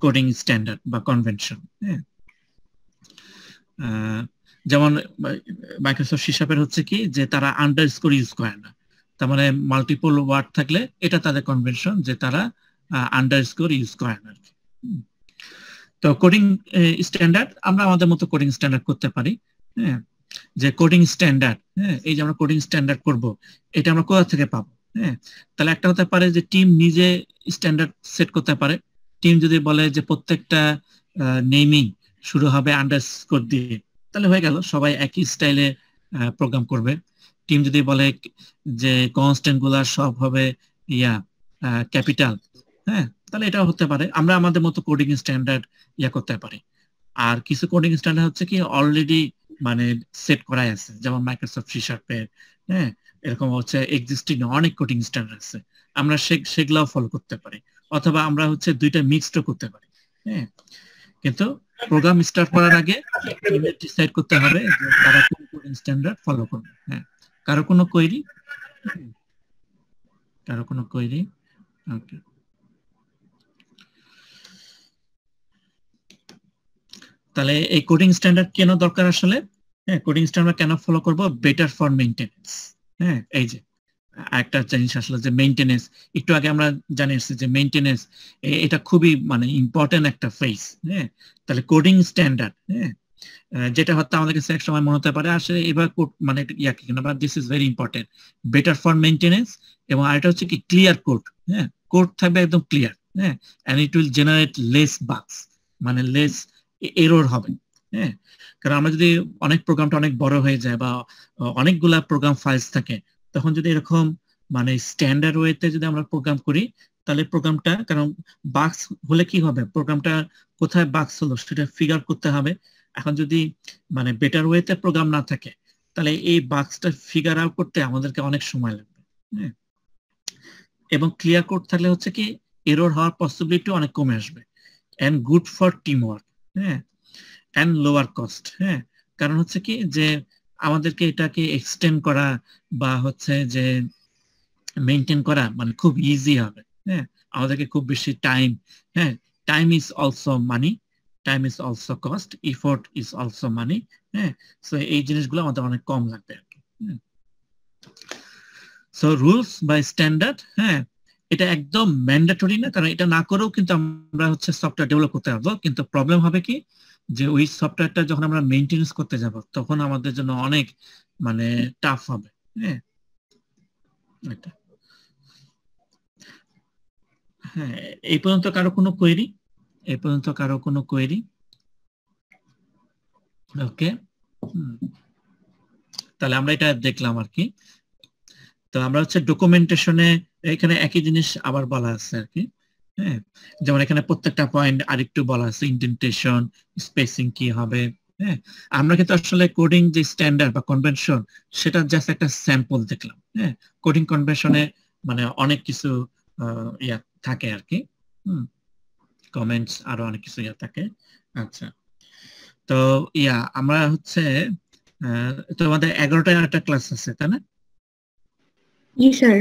কোডিং স্ট্যান্ডার্ড বা কনভেনশন। হ্যাঁ, যেমন মাইক্রোসফট হিসাবের হচ্ছে কি যে তারা আন্ডারস্কোর ইউজ করে না, তার মানে মাল্টিপল ওয়ার্ড থাকলে এটা তাদের কনভেনশন যে তারা আন্ডারস্কোর ইউজ করে না। তো কোডিং স্ট্যান্ডার্ড আমরা আমাদের মতো কোডিং স্ট্যান্ডার্ড করতে পারি। হ্যাঁ, যে কোডিং স্ট্যান্ডার্ড, হ্যাঁ, এই যে আমরা কোডিং স্ট্যান্ডার্ড করব, এটা আমরা কোথা থেকে পাবো? হ্যাঁ, তাহলে একটা হতে পারে যে টিম নিজে স্ট্যান্ডার্ড সেট করতে পারে। টিম যদি বলে যে প্রত্যেকটা নেমিং শুরু হবে আন্ডারস্কোর দিয়ে, তাহলে হয়ে গেল, সবাই একই স্টাইলে প্রোগ্রাম করবে। টিম যদি বলে যে কনস্ট্যান্ট গুলা সব হবে ক্যাপিটাল, হ্যাঁ, তাহলে এটা হতে পারে। আমরা আমাদের মতো কোডিং স্ট্যান্ডার্ড করতে পারি। আর কিছু কোডিং স্ট্যান্ডার্ড হচ্ছে কি অলরেডি মানে সেট করাই আছে, যেমন মাইক্রোসফট সি শার্পের, হ্যাঁ, এরকম হচ্ছে এক্সিস্টিং অনেক কোডিং স্ট্যান্ডার্ড আছে, আমরা সেগুলাও ফলো করতে পারি। অথবা আমরা হচ্ছে দুইটা মিক্সড করতে পারি। হ্যাঁ, কিন্তু প্রোগ্রাম স্টার্ট করার আগে ডিসাইড করতে হবে যে তারা কোন কোডিং স্ট্যান্ডার্ড ফলো করবে। হ্যাঁ, কারো কোনো কোয়েরি? কারো কোনো কোয়েরি? ওকে, তাহলে এই কোডিং স্ট্যান্ডার্ড কেন দরকার আসলে? হ্যাঁ, কোডিং স্ট্যান্ডার্ড কেন ফলো করব? Better for maintenance. হ্যাঁ, এই যে একটা জিনিস আসলে যে মেইনটেনেন্স, একটু আগে আমরা জানি আসছি যে মেইনটেনেন্স এটা খুবই মানে ইম্পর্টেন্ট একটা ফেজ। হ্যাঁ, তাহলে কোডিং স্ট্যান্ডার্ড, হ্যাঁ, যেটা হয়তো আমাদের কাছে এক সময় মনে হতে পারে আসলে এবার মানে but this is very important, better for maintenance. এবং আরেকটা হচ্ছে কি ক্লিয়ার কোড। হ্যাঁ, কোড থাকবে একদম ক্লিয়ার। হ্যাঁ, and it will generate less bugs, মানে লেস এরর হবে। হ্যাঁ, কারণ আমরা যদি অনেক প্রোগ্রামটা অনেক বড় হয়ে যায় বা অনেকগুলা প্রোগ্রাম ফাইলস থাকে, তখন যদি এরকম মানে স্ট্যান্ডার্ড ওয়েতে যদি আমরা প্রোগ্রাম করি, তাহলে প্রোগ্রামটা, কারণ বাগস হলে কি হবে, প্রোগ্রামটা কোথায় বাগস হলো সেটা ফিগার করতে হবে। এখন যদি মানে বেটার ওয়েতে প্রোগ্রাম না থাকে, তাহলে এই বাগসটা ফিগার আউট করতে আমাদেরকে অনেক সময় লাগবে। হ্যাঁ, এবং ক্লিয়ার কোড থাকলে হচ্ছে কি এরর হওয়ার পসিবিলিটি অনেক কমে আসবে। And good for team work. হ্যাঁ, এন্ড লোয়ার কস্ট। হ্যাঁ, কারণ হচ্ছে কি যে আমাদেরকে এটাকে এক্সটেন্ড করা বা হচ্ছে যে মেইনটেইন করা মানে খুব ইজি হবে। হ্যাঁ, আমাদেরকে খুব বেশি টাইম, হ্যাঁ, time is also money, time is also cost, effort is also money. হ্যাঁ, সো এই জিনিসগুলো আমাদের অনেক কম লাগবে আর কি। সো রুলস বাই স্ট্যান্ডার্ড, হ্যাঁ, এটা একদম ম্যান্ডেটরি না, কারণ এটা না করেও কিন্তু আমরা হচ্ছে সফটওয়্যার ডেভেলপ করতে পারবো। কিন্তু প্রবলেম হবে কি যে ওই সফটওয়্যারটা যখন আমরা মেইনটেনেন্স করতে যাব তখন আমাদের জন্য অনেক মানে টাফ হবে। হ্যাঁ, এটা, হ্যাঁ, এই পর্যন্ত কারো কোনো কোয়েরি? এই পর্যন্ত কারো কোনো কোয়েরি? ওকে, তাহলে আমরা এটা দেখলাম আর কি। তো আমরা হচ্ছে ডকুমেন্টেশনে এখানে একই জিনিস আবার বলা আছে আর কি। হ্যাঁ, যেমন এখানে প্রত্যেকটা পয়েন্ট আরেকটু বলা আছে, ইন্ডেন্টেশন, স্পেসিং কি হবে, হ্যাঁ, আমরা কিন্তু আসলে কোডিং যে স্ট্যান্ডার্ড বা কনভেনশন সেটা জাস্ট একটা স্যাম্পল দেখলাম। হ্যাঁ, কোডিং কনভেনশনে মানে অনেক কিছু ইয়া থাকে আর কি, কমেন্টস আরো অনেক কিছু ইয়া থাকে। আচ্ছা, তো আমরা হচ্ছে তো আমাদের 11টায় একটা ক্লাস আছে তাই না? জি স্যার।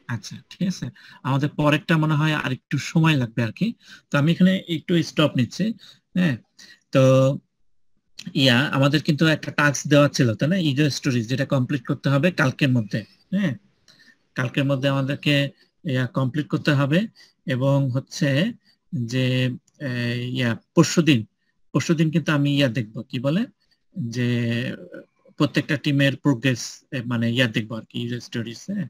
আচ্ছা ঠিক আছে, আমাদের পরেরটা মনে হয় আর একটু সময় লাগবে আর কি, তো আমি এখানে একটু স্টপ নিচ্ছি। হ্যাঁ, তো আমাদের কিন্তু একটা টাস্ক দেওয়া ছিল তাই না, ইউজার স্টোরিজ, যেটা কমপ্লিট করতে হবে কালকের মধ্যে। হ্যাঁ, কালকের মধ্যে আমাদেরকে কমপ্লিট করতে হবে, এবং হচ্ছে যে পরশুদিন কিন্তু আমি দেখবো কি বলে যে প্রত্যেকটা টিমের প্রোগ্রেস, মানে দেখবো আর কি ইউজার স্টোরিজ। হ্যাঁ,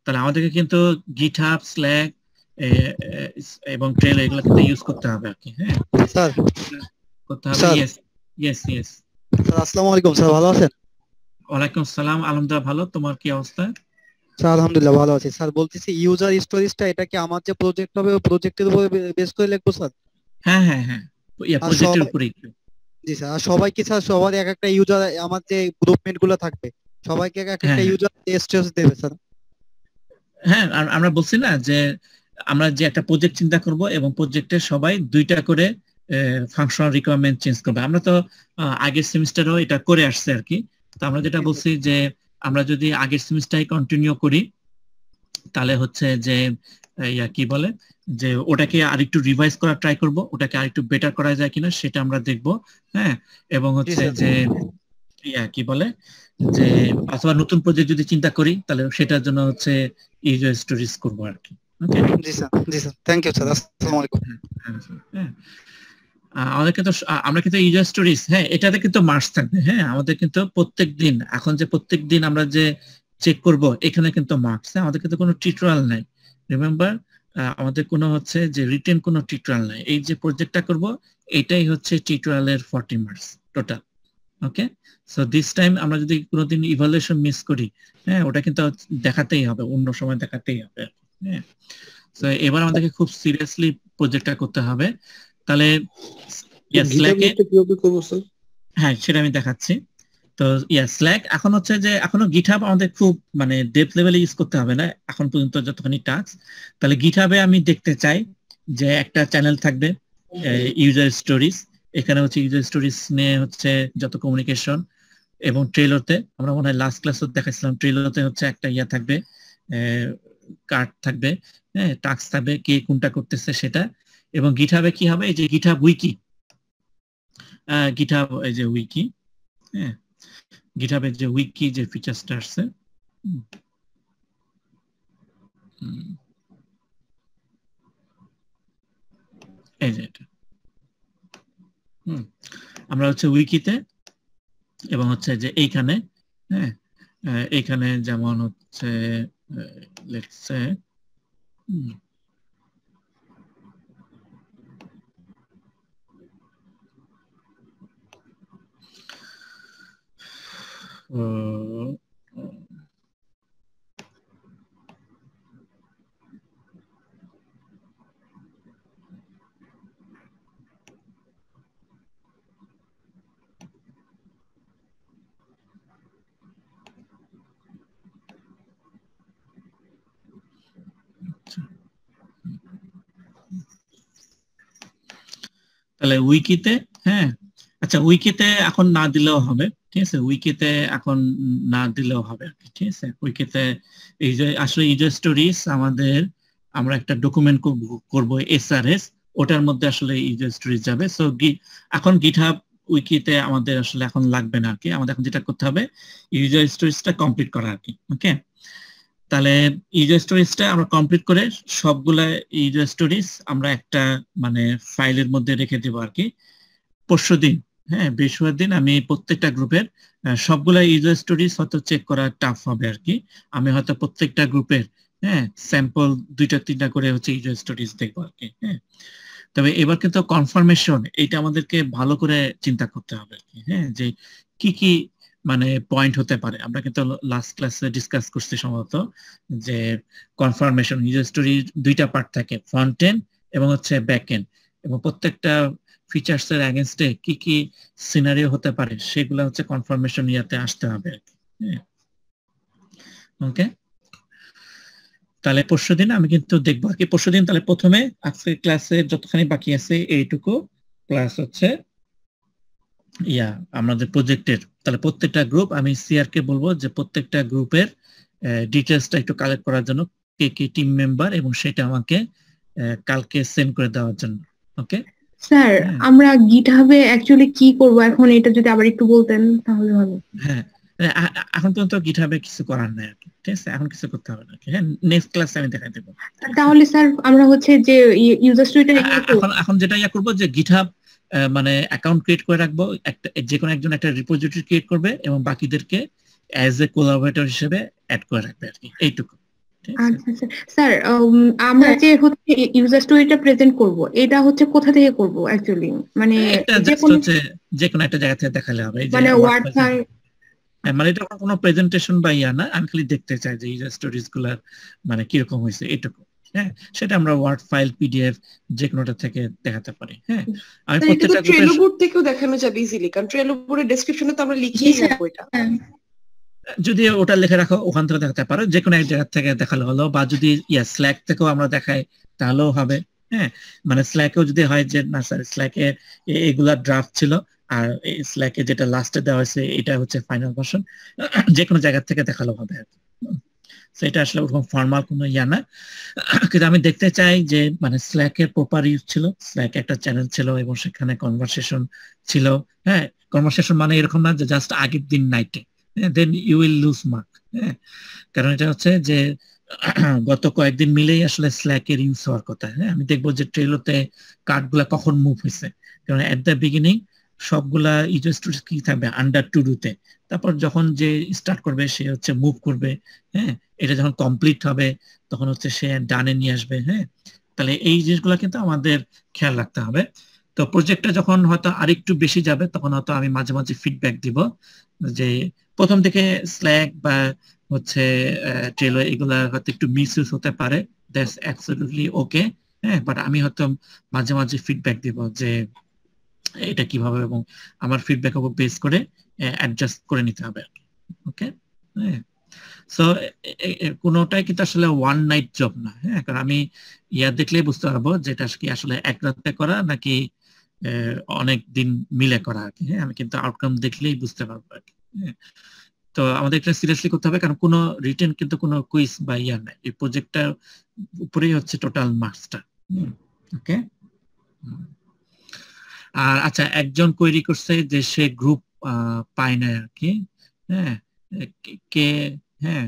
তাহলে আমাদেরকে কিন্তু গিটহাব, স্ল্যাক এবং ট্রেল এগুলো কিন্তু ইউজ করতে হবে আর কি। হ্যাঁ স্যার, করতে হবে। ইয়েস স্যার আসসালামু আলাইকুম স্যার, ভালো আছেন? ওয়ালাইকুম আসসালাম, আলহামদুলিল্লাহ ভালো, তোমার কি অবস্থা? স্যার আলহামদুলিল্লাহ ভালো আছি স্যার। বলতেছি ইউজার স্টোরিজটা এটা কি আমার যে প্রজেক্ট হবে প্রজেক্টের উপর বেস করে লিখবো স্যার? হ্যাঁ, প্রজেক্টের উপরেই। জি স্যার, আর সবাই কি স্যার সবার এক একটা ইউজার, আমার যে গ্রুপমেট গুলো থাকবে সবাইকে এক একটা ইউজার স্টোরিজ দেবে স্যার? হ্যাঁ, আমরা বলছি না যে আমরা যে একটা প্রজেক্ট চিন্তা করব এবং প্রজেক্টের সবাই 2টা করে ফাংশনাল রিকোয়ারমেন্ট চেঞ্জ করবে। আমরা তো আগের সেমিস্টারও এটা করে আসছে আর কি। তো আমরা যেটা বলছি যে আমরা যদি আগের সেমিস্টারে কন্টিনিউ করি তাহলে হচ্ছে যে কি বলে যে ওটাকে আরেকটু রিভাইজ করার ট্রাই করব, ওটাকে আরেকটু বেটার করা যায় কিনা সেটা আমরা দেখব। হ্যাঁ, এবং হচ্ছে যে কি বলে যে অথবা নতুন প্রজেক্ট যদি চিন্তা করি তাহলে সেটার জন্য হচ্ছে ইউজার স্টোরিজ করব আর কি। ওকে, জি স্যার, থ্যাংক ইউ স্যার, আসসালামু আলাইকুম। হ্যাঁ, আমাদের কিন্তু আমরা কিন্তু ইউজার স্টোরিজ, হ্যাঁ এটাতে কিন্তু মার্কস থাকবে। হ্যাঁ, আমাদের কিন্তু প্রত্যেকদিন, এখন যে প্রত্যেকদিন আমরা যে চেক করব এখানে কিন্তু মার্কস, হ্যাঁ আমাদের কিন্তু কোনো টিউটোরিয়াল নাই, রিমেম্বার আমাদের কোনো হচ্ছে যে রিটেন কোনো টিউটোরিয়াল নাই। এই যে প্রজেক্টটা করব এটাই হচ্ছে টিউটোরিয়ালের 40 marks total. Okay, so this time আমরা যদি কোনোদিন ইভালুয়েশন মিস করি, হ্যাঁ ওটা কিন্তু দেখাতেই হবে, অন্য সময় দেখাতেই হবে। হ্যাঁ, সো এবার আমাদেরকে খুব সিরিয়াসলি প্রজেক্টটা করতে হবে। তাহলে হ্যাঁ সেটা আমি দেখাচ্ছি। তো স্ল্যাক এখন হচ্ছে যে এখনো গিটহাব আমাদের খুব মানে ডেপথ লেভেলে ইউজ করতে হবে না এখন পর্যন্ত যতখানি টাস্ক। তাহলে গিটহাবে আমি দেখতে চাই যে একটা চ্যানেল থাকবে ইউজার স্টোরিজ, এখানে হচ্ছে ইউজার স্টোরিজ নিয়ে হচ্ছে যত কমিউনিকেশন, এবং ট্রেলরতে আমরা মনে হয় লাস্ট ক্লাসে দেখাচ্ছিলাম, ট্রেলরতে হচ্ছে একটা থাকবে, কার্ড থাকবে, হ্যাঁ টাস্ক থাকবে, কে কোনটা করতেছে সেটা। এবং গিটহাবে কি হবে, এই যে গিটহাব উইকি, গিটহাব এই যে উইকি, হ্যাঁ গিটহাবের যে উইকি যে ফিচারসটা আসছে, এই যে এটা, আমরা হচ্ছে উইকিতে এবং হচ্ছে যে এইখানে, হ্যাঁ এইখানে যেমন হচ্ছে লেটস সে তাহলে উইকিতে, হ্যাঁ আচ্ছা উইকিতে এখন না দিলেও হবে, ঠিক আছে উইকিতে এখন না দিলেও হবে, ঠিক আছে উইকিতে এই যে আসলে ইউজার স্টোরিজ আমাদের, আমরা একটা ডকুমেন্ট করব এসআরএস, ওটার মধ্যে আসলে ইউজার স্টোরিজ যাবে। সো এখন গিটহাব উইকিতে আমাদের আসলে এখন লাগবে না আর কি, আমাদের এখন যেটা করতে হবে ইউজার স্টোরিজটা কমপ্লিট করা আর কি। ওকে, তাহলে ইউজার স্টোরিজটা আমরা কমপ্লিট করে সবগুলা ইউজার স্টোরিজ আমরা একটা মানে ফাইলের মধ্যে রেখে দেবো আর কি। পরশুদিন, হ্যাঁ বৃহস্পতিবার দিন আমি প্রত্যেকটা গ্রুপের সবগুলা ইউজার স্টোরিজ হয়তো চেক করা টাফ হবে আর কি, আমি হয়তো প্রত্যেকটা গ্রুপের হ্যাঁ স্যাম্পল 2-3টা করে হচ্ছে ইউজার স্টোরিজ দেখবো আর কি। হ্যাঁ, তবে এবার কিন্তু কনফার্মেশন এইটা আমাদেরকে ভালো করে চিন্তা করতে হবে আর কি। হ্যাঁ, যে কি কি মানে পয়েন্ট হতে পারে, আমরা কিন্তু লাস্ট ক্লাসে ডিসকাস করছি সম্ভবত যে কনফার্মেশন ইউজার স্টোরি 2টা পার্ট থাকে, ফ্রন্ট এন্ড এবং হচ্ছে ব্যাক এন্ড, এবং প্রত্যেকটা ফিচার্স এর এগেইনস্টে কি কি সিনারিও হতে পারে সেগুলো হচ্ছে কনফার্মেশন ইয়াতে আসতে হবে। ওকে, তাহলে পরশুদিন আমি কিন্তু দেখবো আর কি। পরশুদিন তাহলে প্রথমে আজকে ক্লাসে যতখানি বাকি আছে এইটুকু ক্লাস হচ্ছে আমাদের প্রজেক্টের। তাহলে প্রত্যেকটা গ্রুপ আমি সিআর কে বলবো যে প্রত্যেকটা গ্রুপের ডিটেলসটা একটু কালেক্ট করার জন্য, কে কে টিম মেম্বার, এবং সেটা আমাকে কালকে সেন্ড করে দেওয়ার জন্য। ওকে স্যার, আমরা গিটহাবে অ্যাকচুয়ালি কি করব এখন, এটা যদি আবার একটু বলতেন তাহলে ভালো। হ্যাঁ, এখন পর্যন্ত গিটহাবে কিছু করার নাই আর কি, ঠিক আছে? এখন কিছু করতে হবে না। হ্যাঁ, নেক্সট ক্লাসে আমি দেখাই দেব। তাহলে স্যার আমরা হচ্ছে যে ইউজার স্টোরিটা এখন যেটা করব যে গিটহাব মানে অ্যাকাউন্ট ক্রিয়েট করে রাখবো, একটা যে কোনো একজন একটা রিপোজিটরি ক্রিয়েট করবে এবং বাকিদেরকে অ্যাজ এ কোলাবোরেটর হিসেবে অ্যাড করে রাখবে আর কি, এইটুকু। আচ্ছা স্যার, আমরা যে হচ্ছে ইউজার স্টোরিটা প্রেজেন্ট করব, এটা হচ্ছে কোথা থেকে করব অ্যাকচুয়ালি? মানে যে কোনো একটা জায়গা থেকে দেখালে হবে, মানে ওয়ার্ড ফাইল, মানে এটা কোনো প্রেজেন্টেশন বা ইয়া না, আমি খালি দেখতে চাই যে ইউজার স্টোরিজ গুলার মানে কিরকম হয়েছে এইটুকু। হ্যাঁ, সেটা আমরা ওয়ার্ড ফাইল, পিডিএফ যে কোনোটা থেকে দেখাতে পারি। হ্যাঁ, আমি প্রত্যেকটা ট্রেলো বোর্ড থেকেও দেখানো যাবে ইজিলি, কারণ ট্রেলো বোর্ডের ডেসক্রিপশনে তো আমরা লিখিয়ে রাখবো এটা। যদি ওটা লিখে রাখো ওখান থেকে দেখাতে পারো, যে কোনো এক জায়গা থেকে দেখালে হলো, বা যদি স্ল্যাক থেকেও আমরা দেখাই তাহলেও হবে। হ্যাঁ, মানে স্ল্যাকেও যদি হয় যে না স্যার স্ল্যাকে এগুলা ড্রাফট ছিল আর স্ল্যাকে যেটা লাস্টে দেওয়া হয়েছে এটা হচ্ছে ফাইনাল ভার্সন, যে কোনো জায়গা থেকে দেখালেও হবে আর কি। সেটা আসলে ওরকম ফর্মাল কোনো ইয়া না, কিন্তু আমি দেখতে চাই যে মানে স্ল্যাকের প্রপার ইউজ ছিল, স্ল্যাক একটা চ্যানেল ছিল এবং সেখানে কনভারসেশন ছিল। হ্যাঁ, কনভারসেশন মানে এরকম না যে জাস্ট আগের দিন নাইটে, then you will lose mark. হ্যাঁ, কারণ এটা হচ্ছে যে গত কয়েকদিন মিলেই আসলে স্ল্যাকের ইউজ হওয়ার কথা। হ্যাঁ, আমি দেখবো যে ট্রেলোতে কার্ডগুলা কখন মুভ হয়েছে, কারণ এট দ্য বিগিনিং সবগুলা ইউজার স্টোরিজ কি থাকবে আন্ডার টু ডুতে, তারপর যখন যে স্টার্ট করবে সে হচ্ছে মুভ করবে। হ্যাঁ, এটা যখন কমপ্লিট হবে তখন হচ্ছে সে ডানে নিয়ে আসবে। হ্যাঁ, তাহলে এই জিনিসগুলো কিন্তু আমাদের খেয়াল রাখতে হবে। তো প্রজেক্টটা যখন হয়তো আরেকটু বেশি যাবে তখন হয়তো আমি মাঝে মাঝে ফিডব্যাক দিব যে প্রথম থেকে স্ল্যাক বা হচ্ছে ট্রেলো এগুলা হয়তো একটু মিসইউজ হতে পারে, দ্যাটস অ্যাবসলিউটলি ওকে। হ্যাঁ, বাট আমি হয়তো মাঝে মাঝে ফিডব্যাক দিব যে এটা কিভাবে, এবং আমার ফিডব্যাক উপর বেস করে অ্যাডজাস্ট করে নিতে হবে। ওকে, হ্যাঁ, সো কোনোটাই কিন্তু আসলে ওয়ান নাইট জব না। হ্যাঁ, কারণ আমি দেখলেই বুঝতে পারবো যে এটা কি আসলে এক রাতে করা নাকি অনেক দিন মিলে করা আর কি। হ্যাঁ, আমি কিন্তু আউটকাম দেখলেই বুঝতে পারবো আর কি। তো আমাদের এটা সিরিয়াসলি করতে হবে, কারণ কোনো রিটেন কিন্তু কোনো কুইজ বা ইয়া নাই, এই প্রজেক্টটার উপরেই হচ্ছে টোটাল মার্কসটা। ওকে, আর আচ্ছা, একজন কোয়েরি করছে যে সে গ্রুপ পায় না আর কি। হ্যাঁ, কে, হ্যাঁ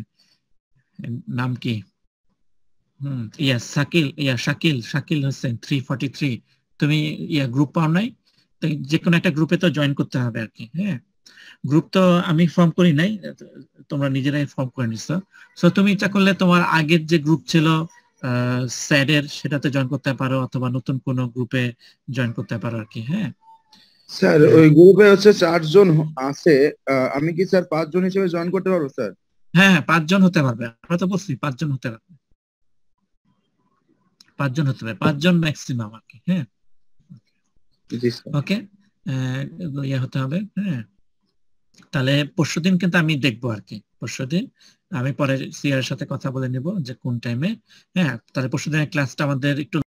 নাম কি, শাকিল হোসেন 343, তুমি গ্রুপ পাও নাই? যে কোনো একটা গ্রুপে তো জয়েন করতে হবে আর কি। হ্যাঁ, গ্রুপ তো আমি ফর্ম করি নাই, তোমরা নিজেরাই ফর্ম করে নিছো। সো তুমি ইচ্ছা করলে তোমার আগের যে গ্রুপ ছিল স্যাডের সেটাতে জয়েন করতে পারো, অথবা নতুন কোনো গ্রুপে জয়েন করতে পারো আর কি। হ্যাঁ স্যার, ওই গ্রুপে হচ্ছে 4 জন আছে, আমি কি স্যার 5 জন হিসেবে জয়েন করতে পারবো স্যার? হ্যাঁ, 5 জন হতে পারবে, আমরা তো বলছি 5 জন হতে পারবে, 5 জন হতে পারবে, 5 জন ম্যাক্সিমাম আর কি। হ্যাঁ, ওকে, হতে হবে। হ্যাঁ, তাহলে পরশুদিন কিন্তু আমি দেখবো আর কি, পরশুদিন আমি পরে সিআর এর সাথে কথা বলে নিব যে কোন টাইমে। হ্যাঁ, তাহলে পরশুদিনের ক্লাসটা আমাদের একটু